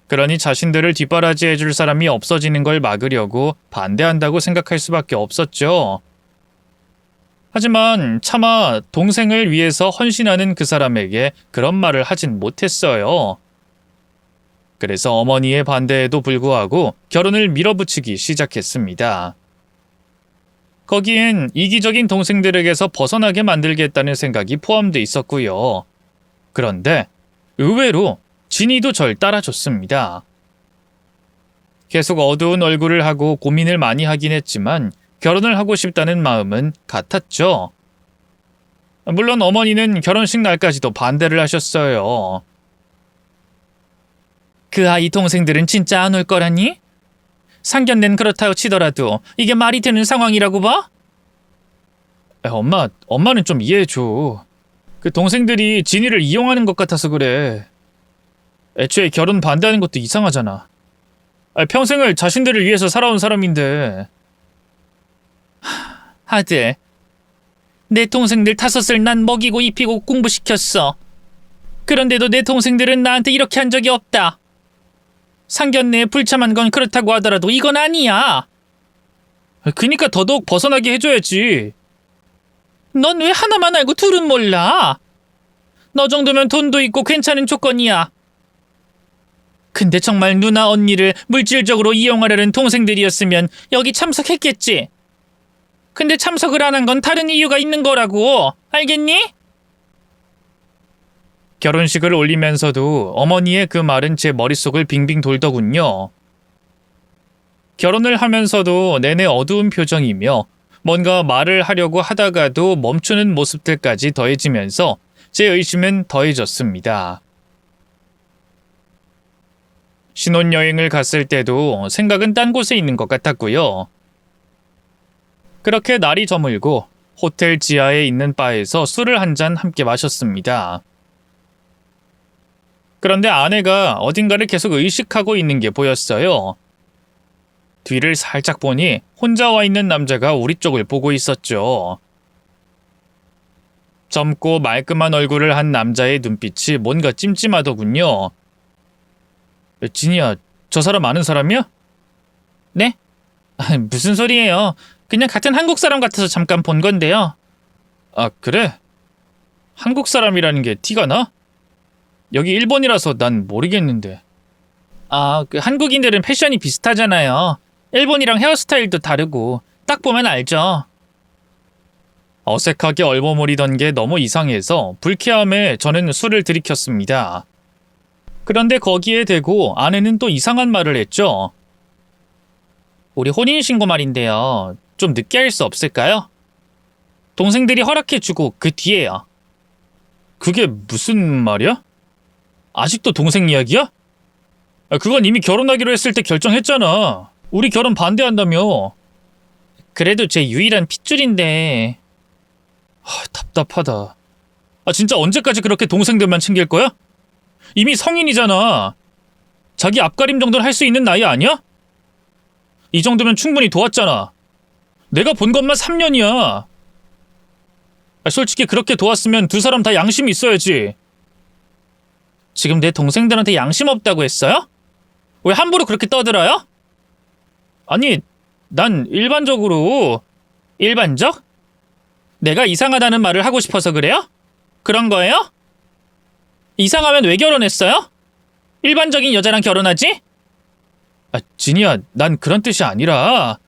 그러니 자신들을 뒷바라지해 줄 사람이 없어지는 걸 막으려고 반대한다고 생각할 수밖에 없었죠. 하지만 차마 동생을 위해서 헌신하는 그 사람에게 그런 말을 하진 못했어요. 그래서 어머니의 반대에도 불구하고 결혼을 밀어붙이기 시작했습니다. 거기엔 이기적인 동생들에게서 벗어나게 만들겠다는 생각이 포함돼 있었고요. 그런데 의외로 진이도 절 따라줬습니다. 계속 어두운 얼굴을 하고 고민을 많이 하긴 했지만 결혼을 하고 싶다는 마음은 같았죠. 물론 어머니는 결혼식 날까지도 반대를 하셨어요. 그 아이 동생들은 진짜 안 올 거라니? 상견례는 그렇다고 치더라도 이게 말이 되는 상황이라고 봐? 엄마는 좀 이해해줘. 그 동생들이 진이를 이용하는 것 같아서 그래. 애초에 결혼 반대하는 것도 이상하잖아. 평생을 자신들을 위해서 살아온 사람인데. 아들, 내 동생들 5을 난 먹이고 입히고 공부시켰어. 그런데도 내 동생들은 나한테 이렇게 한 적이 없다. 상견례에 불참한 건 그렇다고 하더라도 이건 아니야. 그니까 더더욱 벗어나게 해줘야지. 넌 왜 하나만 알고 둘은 몰라? 너 정도면 돈도 있고 괜찮은 조건이야. 근데 정말 누나 언니를 물질적으로 이용하려는 동생들이었으면 여기 참석했겠지. 근데 참석을 안 한 건 다른 이유가 있는 거라고. 알겠니? 결혼식을 올리면서도 어머니의 그 말은 제 머릿속을 빙빙 돌더군요. 결혼을 하면서도 내내 어두운 표정이며 뭔가 말을 하려고 하다가도 멈추는 모습들까지 더해지면서 제 의심은 더해졌습니다. 신혼여행을 갔을 때도 생각은 딴 곳에 있는 것 같았고요. 그렇게 날이 저물고 호텔 지하에 있는 바에서 술을 한 잔 함께 마셨습니다. 그런데 아내가 어딘가를 계속 의식하고 있는 게 보였어요. 뒤를 살짝 보니 혼자 와 있는 남자가 우리 쪽을 보고 있었죠. 젊고 말끔한 얼굴을 한 남자의 눈빛이 뭔가 찜찜하더군요. 진이야, 저 사람 아는 사람이야? 네? 무슨 소리예요? 그냥 같은 한국 사람 같아서 잠깐 본 건데요. 아, 그래? 한국 사람이라는 게 티가 나? 여기 일본이라서 난 모르겠는데. 아, 그 한국인들은 패션이 비슷하잖아요. 일본이랑 헤어스타일도 다르고 딱 보면 알죠. 어색하게 얼버무리던 게 너무 이상해서 불쾌함에 저는 술을 들이켰습니다. 그런데 거기에 대고 아내는 또 이상한 말을 했죠. 우리 혼인신고 말인데요. 좀 늦게 할 수 없을까요? 동생들이 허락해주고 그 뒤에요. 그게 무슨 말이야? 아직도 동생 이야기야? 그건 이미 결혼하기로 했을 때 결정했잖아. 우리 결혼 반대한다며. 그래도 제 유일한 핏줄인데. 답답하다. 진짜 언제까지 그렇게 동생들만 챙길 거야? 이미 성인이잖아. 자기 앞가림 정도는 할 수 있는 나이 아니야? 이 정도면 충분히 도왔잖아. 내가 본 것만 3년이야. 솔직히 그렇게 도왔으면 두 사람 다 양심이 있어야지. 지금 내 동생들한테 양심 없다고 했어요? 왜 함부로 그렇게 떠들어요? 아니, 난 일반적으로... 일반적? 내가 이상하다는 말을 하고 싶어서 그래요? 그런 거예요? 이상하면 왜 결혼했어요? 일반적인 여자랑 결혼하지? 진이야, 난 그런 뜻이 아니라...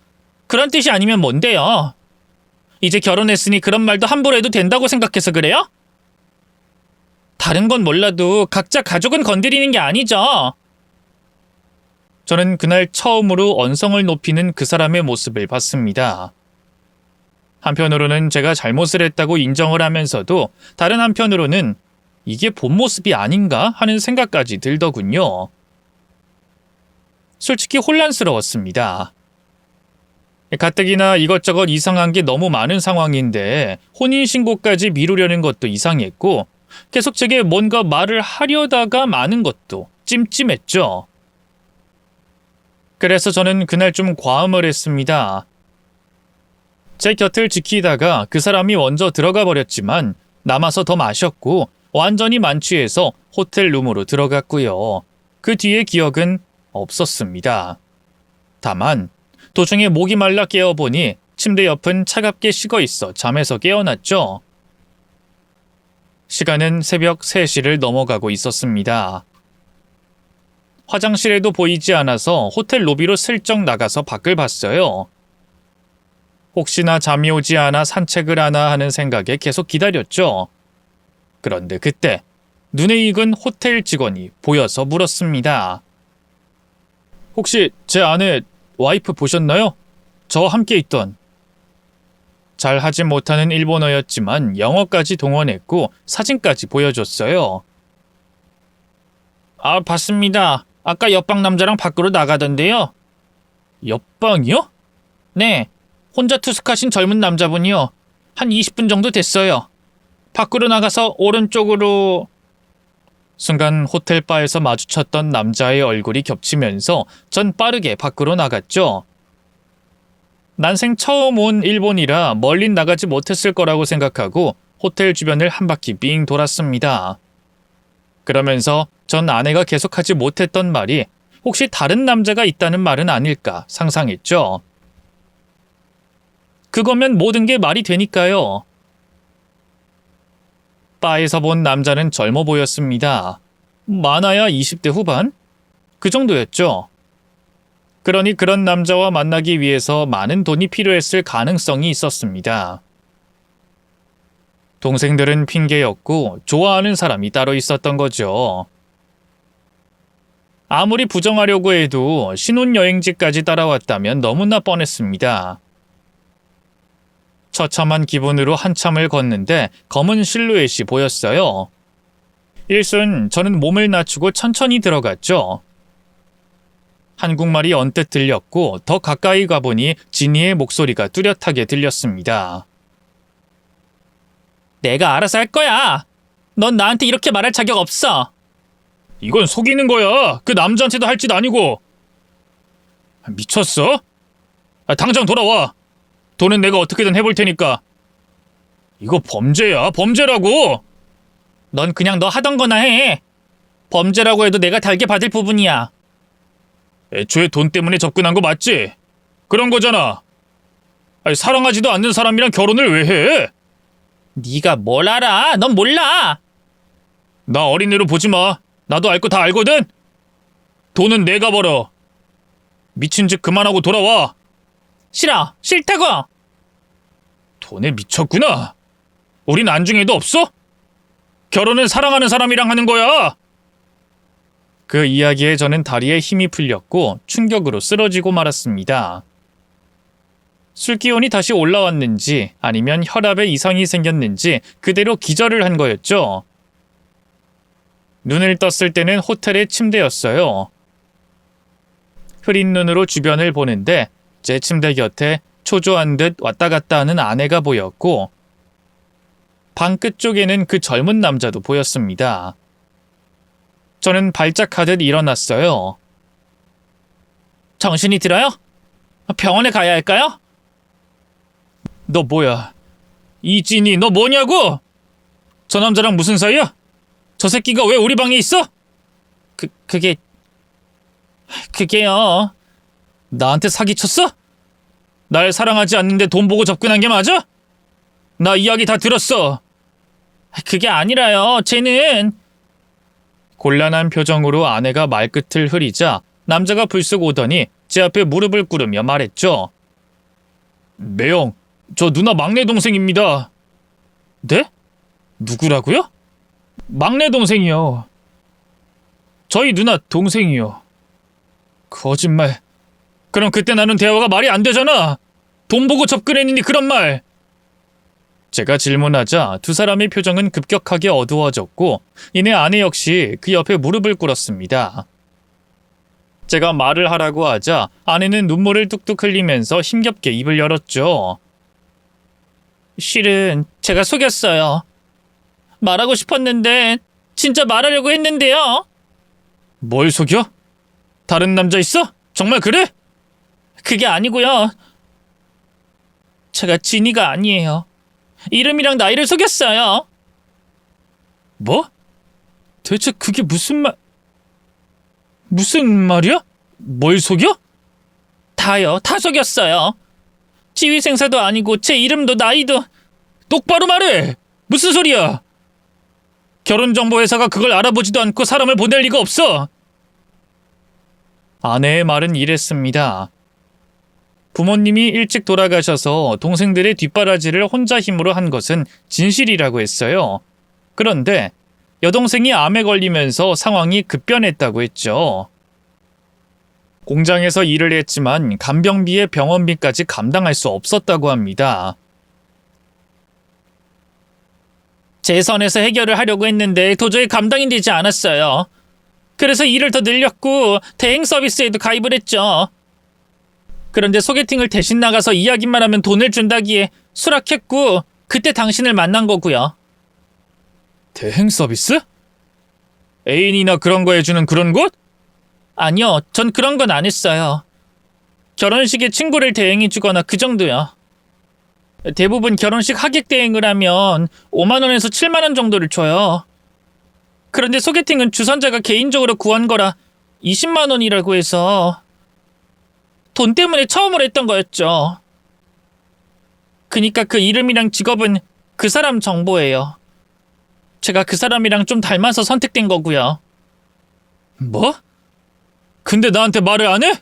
그런 뜻이 아니면 뭔데요? 이제 결혼했으니 그런 말도 함부로 해도 된다고 생각해서 그래요? 다른 건 몰라도 각자 가족은 건드리는 게 아니죠. 저는 그날 처음으로 언성을 높이는 그 사람의 모습을 봤습니다. 한편으로는 제가 잘못을 했다고 인정을 하면서도 다른 한편으로는 이게 본 모습이 아닌가 하는 생각까지 들더군요. 솔직히 혼란스러웠습니다. 가뜩이나 이것저것 이상한 게 너무 많은 상황인데 혼인신고까지 미루려는 것도 이상했고 계속 제게 뭔가 말을 하려다가 마는 것도 찜찜했죠. 그래서 저는 그날 좀 과음을 했습니다. 제 곁을 지키다가 그 사람이 먼저 들어가 버렸지만 남아서 더 마셨고 완전히 만취해서 호텔 룸으로 들어갔고요. 그 뒤의 기억은 없었습니다. 다만 도중에 목이 말라 깨어보니 침대 옆은 차갑게 식어 있어 잠에서 깨어났죠. 시간은 새벽 3시를 넘어가고 있었습니다. 화장실에도 보이지 않아서 호텔 로비로 슬쩍 나가서 밖을 봤어요. 혹시나 잠이 오지 않아 산책을 하나 하는 생각에 계속 기다렸죠. 그런데 그때 눈에 익은 호텔 직원이 보여서 물었습니다. 혹시 제 아내 와이프 보셨나요? 저 함께 있던. 잘 하지 못하는 일본어였지만 영어까지 동원했고 사진까지 보여줬어요. 봤습니다. 아까 옆방 남자랑 밖으로 나가던데요. 옆방이요? 네. 혼자 투숙하신 젊은 남자분이요. 한 20분 정도 됐어요. 밖으로 나가서 오른쪽으로... 순간 호텔 바에서 마주쳤던 남자의 얼굴이 겹치면서 전 빠르게 밖으로 나갔죠. 난생 처음 온 일본이라 멀리 나가지 못했을 거라고 생각하고 호텔 주변을 한 바퀴 빙 돌았습니다. 그러면서 전 아내가 계속하지 못했던 말이 혹시 다른 남자가 있다는 말은 아닐까 상상했죠. 그거면 모든 게 말이 되니까요. 바에서 본 남자는 젊어 보였습니다. 많아야 20대 후반? 그 정도였죠. 그러니 그런 남자와 만나기 위해서 많은 돈이 필요했을 가능성이 있었습니다. 동생들은 핑계였고 좋아하는 사람이 따로 있었던 거죠. 아무리 부정하려고 해도 신혼여행지까지 따라왔다면 너무나 뻔했습니다. 처참한 기분으로 한참을 걷는데 검은 실루엣이 보였어요. 일순 저는 몸을 낮추고 천천히 들어갔죠. 한국말이 언뜻 들렸고 더 가까이 가보니 지니의 목소리가 뚜렷하게 들렸습니다. 내가 알아서 할 거야. 넌 나한테 이렇게 말할 자격 없어. 이건 속이는 거야. 그 남자한테도 할 짓 아니고. 미쳤어? 당장 돌아와. 돈은 내가 어떻게든 해볼 테니까. 이거 범죄야. 범죄라고. 넌 그냥 너 하던 거나 해. 범죄라고 해도 내가 달게 받을 부분이야. 애초에 돈 때문에 접근한 거 맞지? 그런 거잖아. 사랑하지도 않는 사람이랑 결혼을 왜 해? 네가 뭘 알아? 넌 몰라. 나 어린애로 보지 마. 나도 알 거 다 알거든. 돈은 내가 벌어. 미친 짓 그만하고 돌아와. 싫어. 싫다고. 돈에 미쳤구나. 우린 안중에도 없어? 결혼은 사랑하는 사람이랑 하는 거야. 그 이야기에 저는 다리에 힘이 풀렸고 충격으로 쓰러지고 말았습니다. 술기운이 다시 올라왔는지 아니면 혈압에 이상이 생겼는지 그대로 기절을 한 거였죠. 눈을 떴을 때는 호텔의 침대였어요. 흐린 눈으로 주변을 보는데 제 침대 곁에 초조한 듯 왔다 갔다 하는 아내가 보였고 방 끝쪽에는 그 젊은 남자도 보였습니다. 저는 발작하듯 일어났어요. 정신이 들어요? 병원에 가야 할까요? 너 뭐야? 이진이 너 뭐냐고? 저 남자랑 무슨 사이야? 저 새끼가 왜 우리 방에 있어? 그게요. 나한테 사기쳤어? 날 사랑하지 않는데 돈 보고 접근한 게 맞아? 나 이야기 다 들었어. 그게 아니라요. 쟤는... 곤란한 표정으로 아내가 말끝을 흐리자 남자가 불쑥 오더니 제 앞에 무릎을 꿇으며 말했죠. 매영, 저 누나 막내 동생입니다. 네? 누구라고요? 막내 동생이요. 저희 누나 동생이요. 거짓말. 그럼 그때 나눈 대화가 말이 안 되잖아. 돈 보고 접근했니 그런 말. 제가 질문하자 두 사람의 표정은 급격하게 어두워졌고 이내 아내 역시 그 옆에 무릎을 꿇었습니다. 제가 말을 하라고 하자 아내는 눈물을 뚝뚝 흘리면서 힘겹게 입을 열었죠. 실은 제가 속였어요. 말하고 싶었는데 진짜 말하려고 했는데요. 뭘 속여? 다른 남자 있어? 정말 그래? 그게 아니고요. 제가 진이가 아니에요. 이름이랑 나이를 속였어요. 뭐? 대체 그게 무슨 말이야? 뭘 속여? 다요. 다 속였어요. 지휘생사도 아니고 제 이름도 나이도. 똑바로 말해. 무슨 소리야? 결혼정보회사가 그걸 알아보지도 않고 사람을 보낼 리가 없어. 아내의 말은 이랬습니다. 부모님이 일찍 돌아가셔서 동생들의 뒷바라지를 혼자 힘으로 한 것은 진실이라고 했어요. 그런데 여동생이 암에 걸리면서 상황이 급변했다고 했죠. 공장에서 일을 했지만 간병비에 병원비까지 감당할 수 없었다고 합니다. 제 선에서 해결을 하려고 했는데 도저히 감당이 되지 않았어요. 그래서 일을 더 늘렸고 대행 서비스에도 가입을 했죠. 그런데 소개팅을 대신 나가서 이야기만 하면 돈을 준다기에 수락했고 그때 당신을 만난 거고요. 대행 서비스? 애인이나 그런 거 해주는 그런 곳? 아니요, 전 그런 건 안 했어요. 결혼식에 친구를 대행해주거나 그 정도요. 대부분 결혼식 하객 대행을 하면 5만 원에서 7만 원 정도를 줘요. 그런데 소개팅은 주선자가 개인적으로 구한 거라 20만 원이라고 해서 돈 때문에 처음으로 했던 거였죠. 그니까 그 이름이랑 직업은 그 사람 정보예요. 제가 그 사람이랑 좀 닮아서 선택된 거고요. 뭐? 근데 나한테 말을 안 해?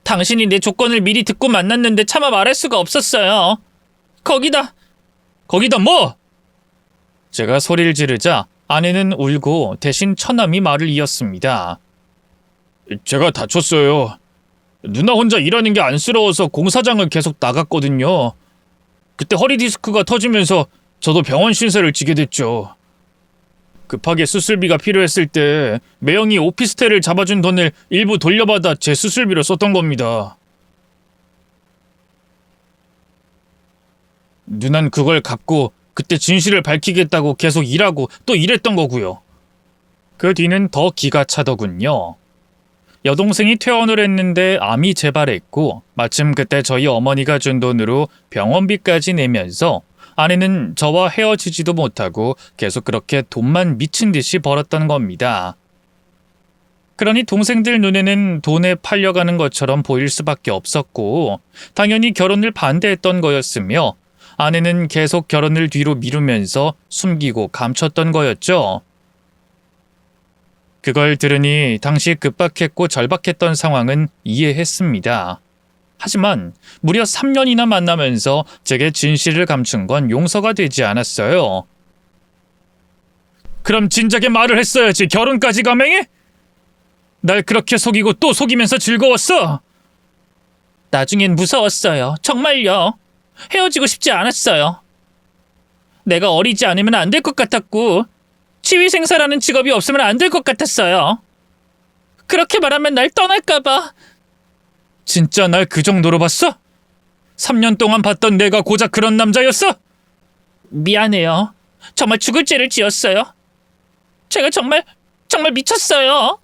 당신이 내 조건을 미리 듣고 만났는데 차마 말할 수가 없었어요. 거기다 뭐? 제가 소리를 지르자 아내는 울고 대신 처남이 말을 이었습니다. 제가 다쳤어요. 누나 혼자 일하는 게 안쓰러워서 공사장을 계속 나갔거든요. 그때 허리 디스크가 터지면서 저도 병원 신세를 지게 됐죠. 급하게 수술비가 필요했을 때 매형이 오피스텔을 잡아준 돈을 일부 돌려받아 제 수술비로 썼던 겁니다. 누난 그걸 갚고 그때 진실을 밝히겠다고 계속 일하고 또 일했던 거고요. 그 뒤는 더 기가 차더군요. 여동생이 퇴원을 했는데 암이 재발했고 마침 그때 저희 어머니가 준 돈으로 병원비까지 내면서 아내는 저와 헤어지지도 못하고 계속 그렇게 돈만 미친 듯이 벌었던 겁니다. 그러니 동생들 눈에는 돈에 팔려가는 것처럼 보일 수밖에 없었고 당연히 결혼을 반대했던 거였으며 아내는 계속 결혼을 뒤로 미루면서 숨기고 감췄던 거였죠. 그걸 들으니 당시 급박했고 절박했던 상황은 이해했습니다. 하지만 무려 3년이나 만나면서 제게 진실을 감춘 건 용서가 되지 않았어요. 그럼 진작에 말을 했어야지. 결혼까지 감행해? 날 그렇게 속이고 또 속이면서 즐거웠어? 나중엔 무서웠어요. 정말요. 헤어지고 싶지 않았어요. 내가 어리지 않으면 안 될 것 같았고 치위생사라는 직업이 없으면 안 될 것 같았어요. 그렇게 말하면 날 떠날까봐. 진짜 날 그 정도로 봤어? 3년 동안 봤던 내가 고작 그런 남자였어? 미안해요. 정말 죽을 죄를 지었어요. 제가 정말 미쳤어요.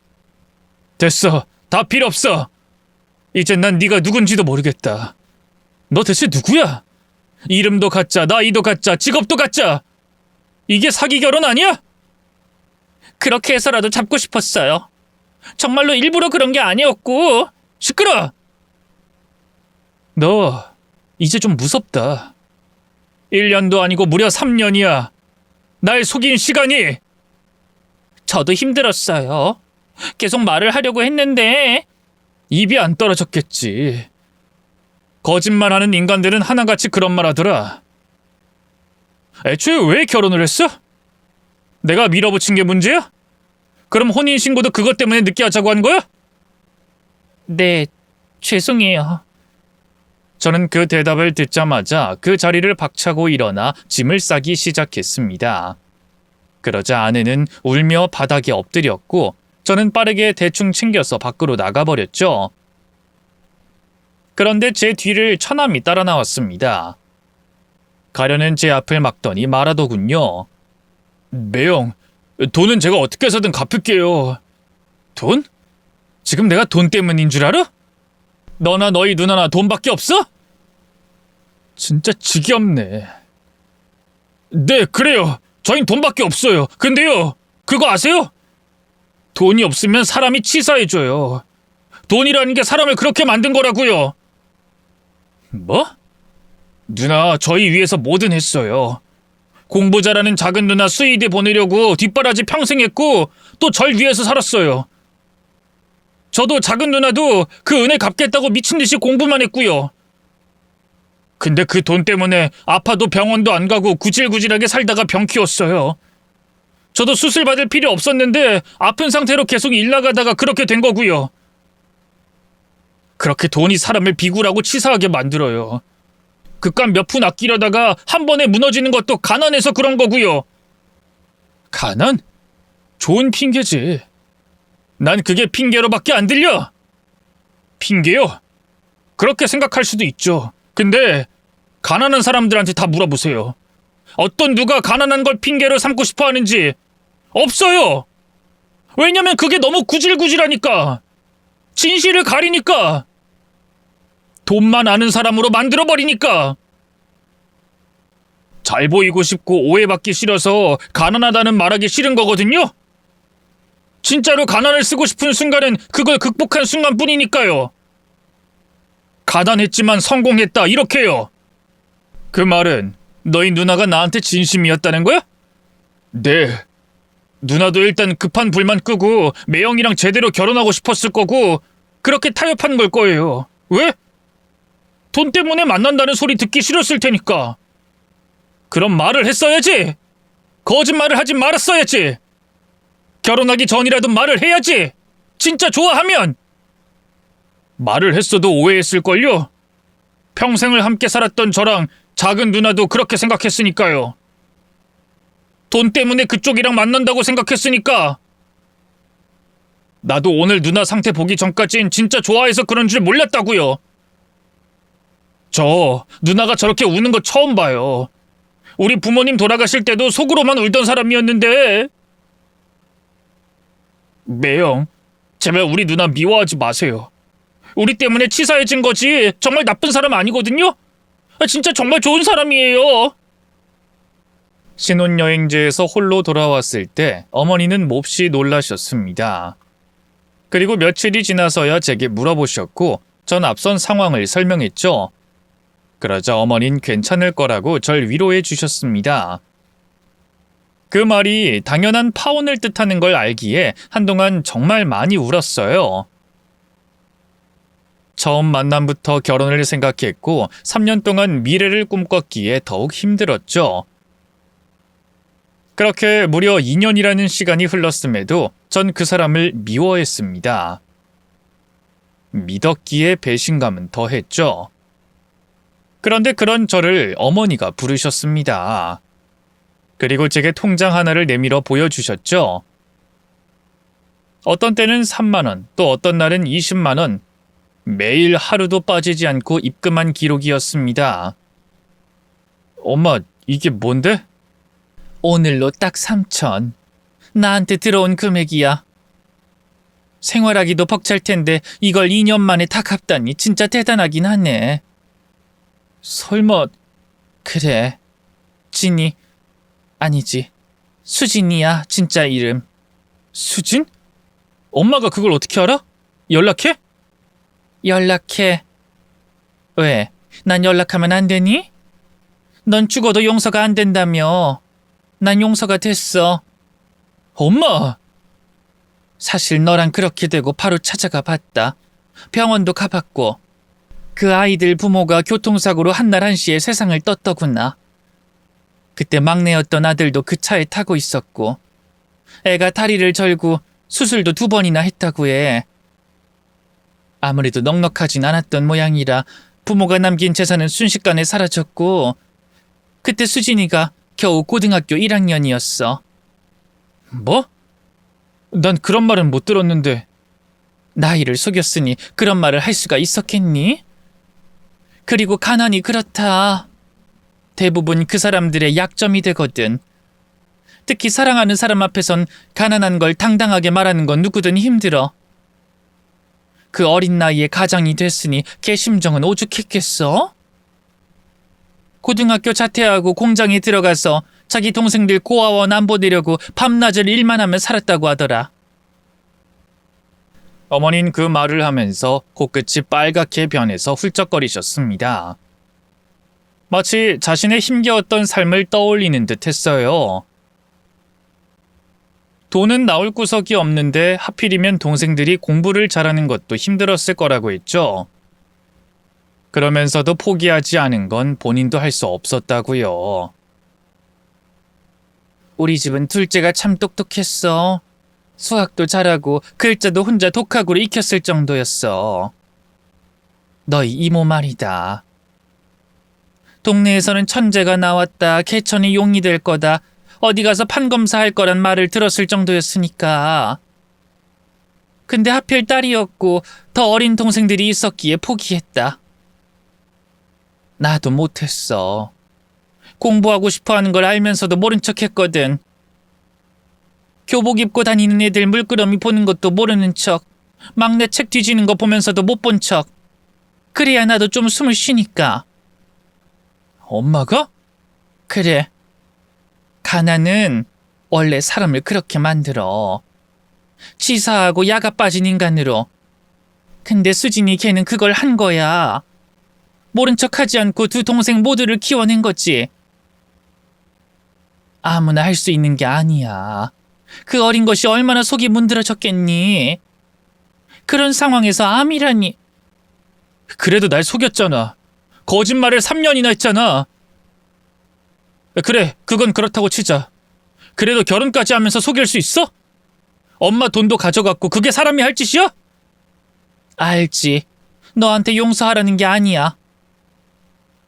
됐어. 다 필요 없어. 이젠 난 네가 누군지도 모르겠다. 너 대체 누구야? 이름도 가짜, 나이도 가짜, 직업도 가짜. 이게 사기 결혼 아니야? 그렇게 해서라도 잡고 싶었어요. 정말로 일부러 그런 게 아니었고. 시끄러! 너 이제 좀 무섭다. 1년도 아니고 무려 3년이야. 날 속인 시간이. 저도 힘들었어요. 계속 말을 하려고 했는데 입이 안 떨어졌겠지. 거짓말하는 인간들은 하나같이 그런 말 하더라. 애초에 왜 결혼을 했어? 내가 밀어붙인 게 문제야? 그럼 혼인신고도 그것 때문에 늦게 하자고 한 거야? 네, 죄송해요. 저는 그 대답을 듣자마자 그 자리를 박차고 일어나 짐을 싸기 시작했습니다. 그러자 아내는 울며 바닥에 엎드렸고 저는 빠르게 대충 챙겨서 밖으로 나가버렸죠. 그런데 제 뒤를 처남이 따라 나왔습니다. 가려는 제 앞을 막더니 말하더군요. 매형, 돈은 제가 어떻게 해서든 갚을게요. 돈? 지금 내가 돈 때문인 줄 알아? 너나 너희 누나나 돈밖에 없어? 진짜 지겹네. 네, 그래요. 저흰 돈밖에 없어요. 근데요, 그거 아세요? 돈이 없으면 사람이 치사해져요. 돈이라는 게 사람을 그렇게 만든 거라고요. 뭐? 누나, 저희 위해서 뭐든 했어요. 공부 잘하는 작은 누나 수의대 보내려고 뒷바라지 평생 했고 또 절 위해서 살았어요. 저도 작은 누나도 그 은혜 갚겠다고 미친 듯이 공부만 했고요. 근데 그 돈 때문에 아파도 병원도 안 가고 구질구질하게 살다가 병 키웠어요. 저도 수술 받을 필요 없었는데 아픈 상태로 계속 일 나가다가 그렇게 된 거고요. 그렇게 돈이 사람을 비굴하고 치사하게 만들어요. 그깟 몇 푼 아끼려다가 한 번에 무너지는 것도 가난해서 그런 거고요. 가난? 좋은 핑계지. 난 그게 핑계로밖에 안 들려. 핑계요? 그렇게 생각할 수도 있죠. 근데 가난한 사람들한테 다 물어보세요. 어떤 누가 가난한 걸 핑계로 삼고 싶어 하는지. 없어요. 왜냐면 그게 너무 구질구질하니까. 진실을 가리니까. 돈만 아는 사람으로 만들어버리니까. 잘 보이고 싶고 오해받기 싫어서 가난하다는 말하기 싫은 거거든요. 진짜로 가난을 쓰고 싶은 순간은 그걸 극복한 순간뿐이니까요. 가난했지만 성공했다 이렇게요. 그 말은 너희 누나가 나한테 진심이었다는 거야? 네. 누나도 일단 급한 불만 끄고 매형이랑 제대로 결혼하고 싶었을 거고 그렇게 타협한 걸 거예요. 왜? 돈 때문에 만난다는 소리 듣기 싫었을 테니까. 그럼 말을 했어야지. 거짓말을 하지 말았어야지. 결혼하기 전이라도 말을 해야지. 진짜 좋아하면. 말을 했어도 오해했을걸요. 평생을 함께 살았던 저랑 작은 누나도 그렇게 생각했으니까요. 돈 때문에 그쪽이랑 만난다고 생각했으니까. 나도 오늘 누나 상태 보기 전까진 진짜 좋아해서 그런 줄 몰랐다고요. 저 누나가 저렇게 우는 거 처음 봐요. 우리 부모님 돌아가실 때도 속으로만 울던 사람이었는데. 매형, 제발 우리 누나 미워하지 마세요. 우리 때문에 치사해진 거지 정말 나쁜 사람 아니거든요? 진짜 정말 좋은 사람이에요. 신혼여행지에서 홀로 돌아왔을 때 어머니는 몹시 놀라셨습니다. 그리고 며칠이 지나서야 제게 물어보셨고 전 앞선 상황을 설명했죠. 그러자 어머니는 괜찮을 거라고 절 위로해 주셨습니다. 그 말이 당연한 파혼을 뜻하는 걸 알기에 한동안 정말 많이 울었어요. 처음 만남부터 결혼을 생각했고 3년 동안 미래를 꿈꿨기에 더욱 힘들었죠. 그렇게 무려 2년이라는 시간이 흘렀음에도 전 그 사람을 미워했습니다. 믿었기에 배신감은 더했죠. 그런데 그런 저를 어머니가 부르셨습니다. 그리고 제게 통장 하나를 내밀어 보여주셨죠. 어떤 때는 3만 원, 또 어떤 날은 20만 원, 매일 하루도 빠지지 않고 입금한 기록이었습니다. 엄마, 이게 뭔데? 오늘로 딱 3천. 나한테 들어온 금액이야. 생활하기도 벅찰 텐데 이걸 2년 만에 다 갚다니 진짜 대단하긴 하네. 설마... 그래. 진이... 아니지. 수진이야, 진짜 이름. 수진? 엄마가 그걸 어떻게 알아? 연락해? 연락해. 왜? 난 연락하면 안 되니? 넌 죽어도 용서가 안 된다며. 난 용서가 됐어. 엄마! 사실 너랑 그렇게 되고 바로 찾아가 봤다. 병원도 가봤고. 그 아이들 부모가 교통사고로 한날 한시에 세상을 떴더구나. 그때 막내였던 아들도 그 차에 타고 있었고 애가 다리를 절고 수술도 2번이나 했다고 해. 아무래도 넉넉하진 않았던 모양이라 부모가 남긴 재산은 순식간에 사라졌고 그때 수진이가 겨우 고등학교 1학년이었어. 뭐? 난 그런 말은 못 들었는데. 나이를 속였으니 그런 말을 할 수가 있었겠니? 그리고 가난이 그렇다. 대부분 그 사람들의 약점이 되거든. 특히 사랑하는 사람 앞에선 가난한 걸 당당하게 말하는 건 누구든 힘들어. 그 어린 나이에 가장이 됐으니 걔 심정은 오죽했겠어? 고등학교 자퇴하고 공장에 들어가서 자기 동생들 고아원 안 보내려고 밤낮을 일만 하며 살았다고 하더라. 어머니는 그 말을 하면서 코끝이 빨갛게 변해서 훌쩍거리셨습니다. 마치 자신의 힘겨웠던 삶을 떠올리는 듯 했어요. 돈은 나올 구석이 없는데 하필이면 동생들이 공부를 잘하는 것도 힘들었을 거라고 했죠. 그러면서도 포기하지 않은 건 본인도 할 수 없었다고요. 우리 집은 둘째가 참 똑똑했어. 수학도 잘하고 글자도 혼자 독학으로 익혔을 정도였어. 너희 이모 말이다. 동네에서는 천재가 나왔다. 개천이 용이 될 거다. 어디 가서 판검사할 거란 말을 들었을 정도였으니까. 근데 하필 딸이었고 더 어린 동생들이 있었기에 포기했다. 나도 못했어. 공부하고 싶어하는 걸 알면서도 모른 척했거든. 교복 입고 다니는 애들 물끄러미 보는 것도 모르는 척. 막내 책 뒤지는 거 보면서도 못 본 척. 그래야 나도 좀 숨을 쉬니까. 엄마가? 그래. 가난은 원래 사람을 그렇게 만들어. 치사하고 야가 빠진 인간으로. 근데 수진이 걔는 그걸 한 거야. 모른 척하지 않고 두 동생 모두를 키워낸 거지. 아무나 할 수 있는 게 아니야. 그 어린 것이 얼마나 속이 문드러졌겠니? 그런 상황에서 암이라니. 그래도 날 속였잖아. 거짓말을 3년이나 했잖아. 그래, 그건 그렇다고 치자. 그래도 결혼까지 하면서 속일 수 있어? 엄마 돈도 가져갔고 그게 사람이 할 짓이야? 알지. 너한테 용서하라는 게 아니야.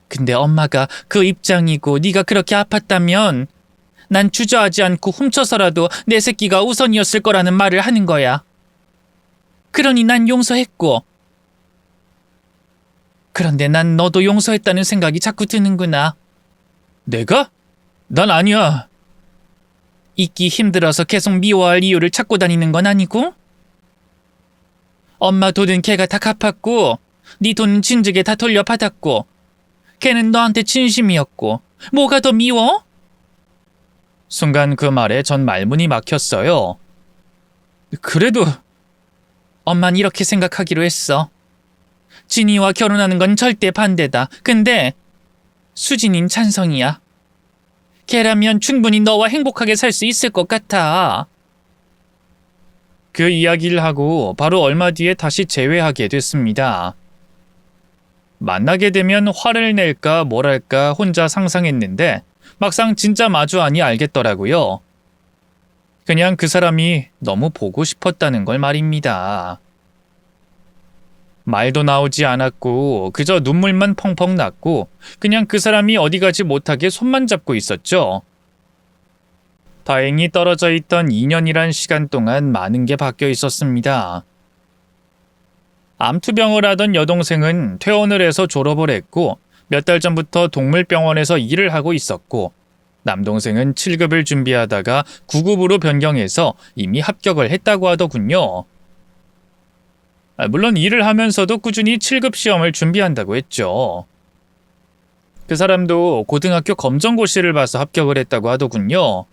근데 엄마가 그 입장이고 네가 그렇게 아팠다면 난 주저하지 않고 훔쳐서라도 내 새끼가 우선이었을 거라는 말을 하는 거야. 그러니 난 용서했고. 그런데 난 너도 용서했다는 생각이 자꾸 드는구나. 내가? 난 아니야. 잊기 힘들어서 계속 미워할 이유를 찾고 다니는 건 아니고? 엄마 돈은 걔가 다 갚았고 네 돈은 진즉에 다 돌려받았고 걔는 너한테 진심이었고 뭐가 더 미워? 순간 그 말에 전 말문이 막혔어요. 그래도 엄만 이렇게 생각하기로 했어. 진이와 결혼하는 건 절대 반대다. 근데 수진인 찬성이야. 걔라면 충분히 너와 행복하게 살 수 있을 것 같아. 그 이야기를 하고 바로 얼마 뒤에 다시 재회하게 됐습니다. 만나게 되면 화를 낼까 뭐랄까 혼자 상상했는데 막상 진짜 마주하니 알겠더라고요. 그냥 그 사람이 너무 보고 싶었다는 걸 말입니다. 말도 나오지 않았고 그저 눈물만 펑펑 났고 그냥 그 사람이 어디 가지 못하게 손만 잡고 있었죠. 다행히 떨어져 있던 2년이란 시간 동안 많은 게 바뀌어 있었습니다. 암투병을 하던 여동생은 퇴원을 해서 졸업을 했고 몇 달 전부터 동물병원에서 일을 하고 있었고 남동생은 7급을 준비하다가 9급으로 변경해서 이미 합격을 했다고 하더군요. 물론 일을 하면서도 꾸준히 7급 시험을 준비한다고 했죠. 그 사람도 고등학교 검정고시를 봐서 합격을 했다고 하더군요.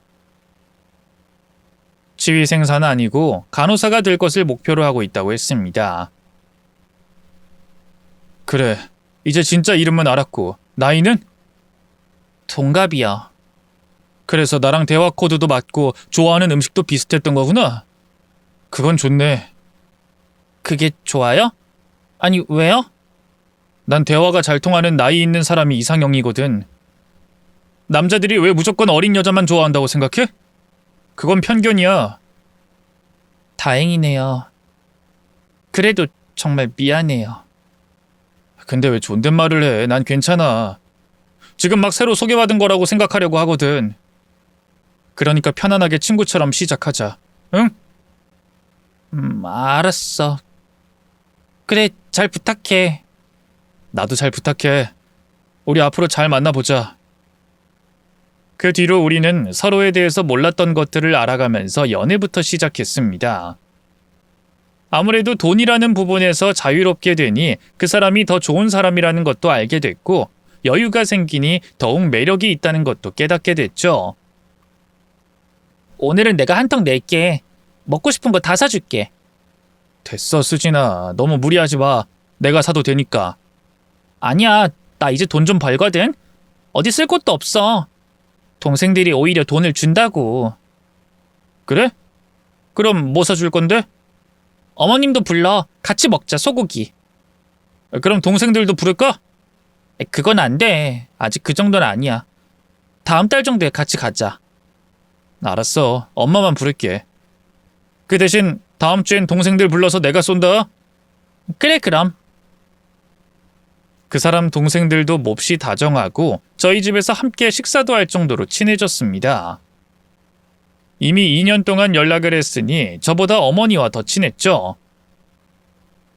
치위생사는 아니고 간호사가 될 것을 목표로 하고 있다고 했습니다. 그래, 이제 진짜 이름은 알았고 나이는? 동갑이야. 그래서 나랑 대화 코드도 맞고 좋아하는 음식도 비슷했던 거구나. 그건 좋네. 그게 좋아요? 아니, 왜요? 난 대화가 잘 통하는 나이 있는 사람이 이상형이거든. 남자들이 왜 무조건 어린 여자만 좋아한다고 생각해? 그건 편견이야. 다행이네요. 그래도 정말 미안해요. 근데 왜 존댓말을 해? 난 괜찮아. 지금 막 새로 소개받은 거라고 생각하려고 하거든. 그러니까 편안하게 친구처럼 시작하자. 응? 알았어. 그래, 잘 부탁해. 나도 잘 부탁해. 우리 앞으로 잘 만나보자. 그 뒤로 우리는 서로에 대해서 몰랐던 것들을 알아가면서 연애부터 시작했습니다. 아무래도 돈이라는 부분에서 자유롭게 되니 그 사람이 더 좋은 사람이라는 것도 알게 됐고 여유가 생기니 더욱 매력이 있다는 것도 깨닫게 됐죠. 오늘은 내가 한턱 낼게. 먹고 싶은 거 다 사줄게. 됐어, 수진아. 너무 무리하지 마. 내가 사도 되니까. 아니야, 나 이제 돈 좀 벌거든. 어디 쓸 곳도 없어. 동생들이 오히려 돈을 준다고. 그래? 그럼 뭐 사줄 건데? 어머님도 불러. 같이 먹자, 소고기. 그럼 동생들도 부를까? 그건 안 돼. 아직 그 정도는 아니야. 다음 달 정도에 같이 가자. 알았어. 엄마만 부를게. 그 대신 다음 주엔 동생들 불러서 내가 쏜다. 그래, 그럼. 그 사람 동생들도 몹시 다정하고 저희 집에서 함께 식사도 할 정도로 친해졌습니다. 이미 2년 동안 연락을 했으니 저보다 어머니와 더 친했죠.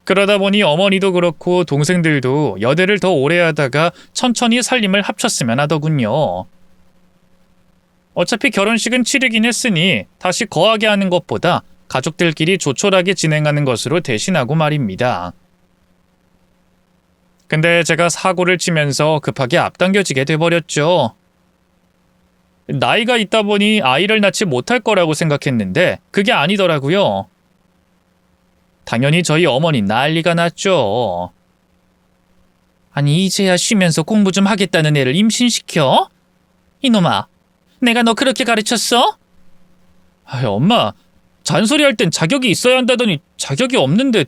그러다 보니 어머니도 그렇고 동생들도 여대를 더 오래 하다가 천천히 살림을 합쳤으면 하더군요. 어차피 결혼식은 치르긴 했으니 다시 거하게 하는 것보다 가족들끼리 조촐하게 진행하는 것으로 대신하고 말입니다. 근데 제가 사고를 치면서 급하게 앞당겨지게 돼버렸죠. 나이가 있다 보니 아이를 낳지 못할 거라고 생각했는데 그게 아니더라고요. 당연히 저희 어머니 난리가 났죠. 아니 이제야 쉬면서 공부 좀 하겠다는 애를 임신시켜? 이놈아, 내가 너 그렇게 가르쳤어? 아이, 엄마, 잔소리할 땐 자격이 있어야 한다더니 자격이 없는데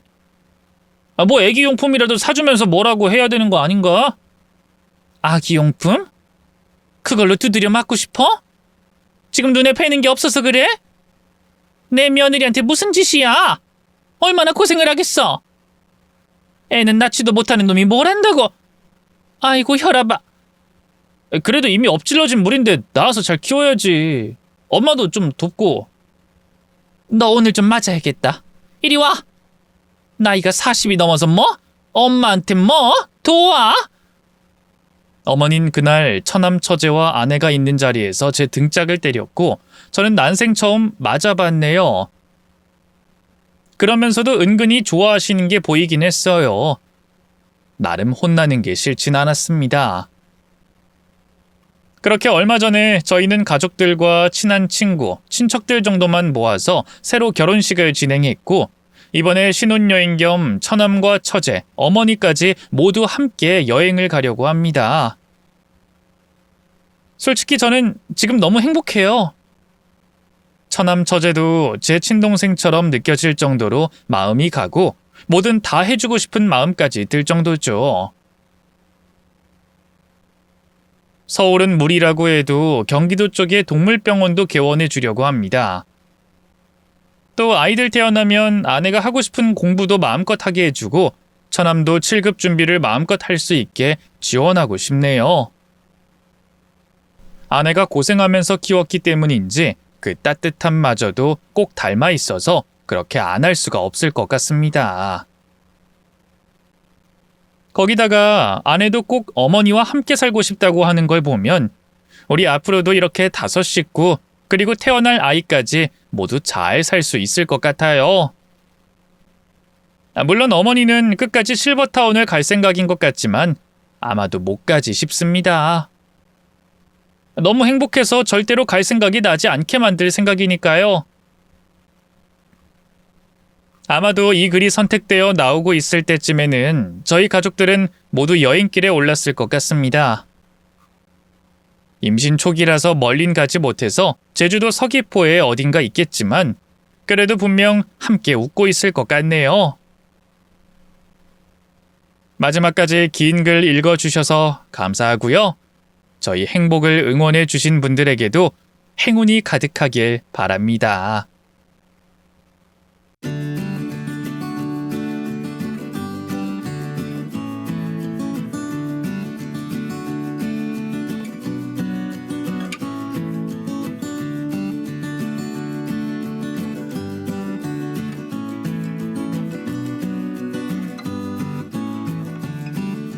뭐 애기용품이라도 사주면서 뭐라고 해야 되는 거 아닌가? 아기용품? 그걸로 두드려 맞고 싶어? 지금 눈에 뵈는 게 없어서 그래? 내 며느리한테 무슨 짓이야? 얼마나 고생을 하겠어? 애는 낳지도 못하는 놈이 뭘 한다고? 아이고 혈압아. 그래도 이미 엎질러진 물인데 낳아서 잘 키워야지. 엄마도 좀 돕고. 너 오늘 좀 맞아야겠다. 이리 와. 나이가 40이 넘어서 뭐? 엄마한테 뭐? 도와? 어머닌 그날 처남 처제와 아내가 있는 자리에서 제 등짝을 때렸고 저는 난생 처음 맞아봤네요. 그러면서도 은근히 좋아하시는 게 보이긴 했어요. 나름 혼나는 게 싫진 않았습니다. 그렇게 얼마 전에 저희는 가족들과 친한 친구, 친척들 정도만 모아서 새로 결혼식을 진행했고 이번에 신혼여행 겸 처남과 처제, 어머니까지 모두 함께 여행을 가려고 합니다. 솔직히 저는 지금 너무 행복해요. 처남 처제도 제 친동생처럼 느껴질 정도로 마음이 가고 뭐든 다 해주고 싶은 마음까지 들 정도죠. 서울은 무리라고 해도 경기도 쪽에 동물병원도 개원해 주려고 합니다. 또 아이들 태어나면 아내가 하고 싶은 공부도 마음껏 하게 해주고 처남도 7급 준비를 마음껏 할 수 있게 지원하고 싶네요. 아내가 고생하면서 키웠기 때문인지 그 따뜻함마저도 꼭 닮아 있어서 그렇게 안 할 수가 없을 것 같습니다. 거기다가 아내도 꼭 어머니와 함께 살고 싶다고 하는 걸 보면 우리 앞으로도 이렇게 5 식구 그리고 태어날 아이까지 모두 잘 살 수 있을 것 같아요. 물론 어머니는 끝까지 실버타운을 갈 생각인 것 같지만 아마도 못 가지 싶습니다. 너무 행복해서 절대로 갈 생각이 나지 않게 만들 생각이니까요. 아마도 이 글이 선택되어 나오고 있을 때쯤에는 저희 가족들은 모두 여행길에 올랐을 것 같습니다. 임신 초기라서 멀린 가지 못해서 제주도 서귀포에 어딘가 있겠지만 그래도 분명 함께 웃고 있을 것 같네요. 마지막까지 긴 글 읽어주셔서 감사하고요. 저희 행복을 응원해 주신 분들에게도 행운이 가득하길 바랍니다.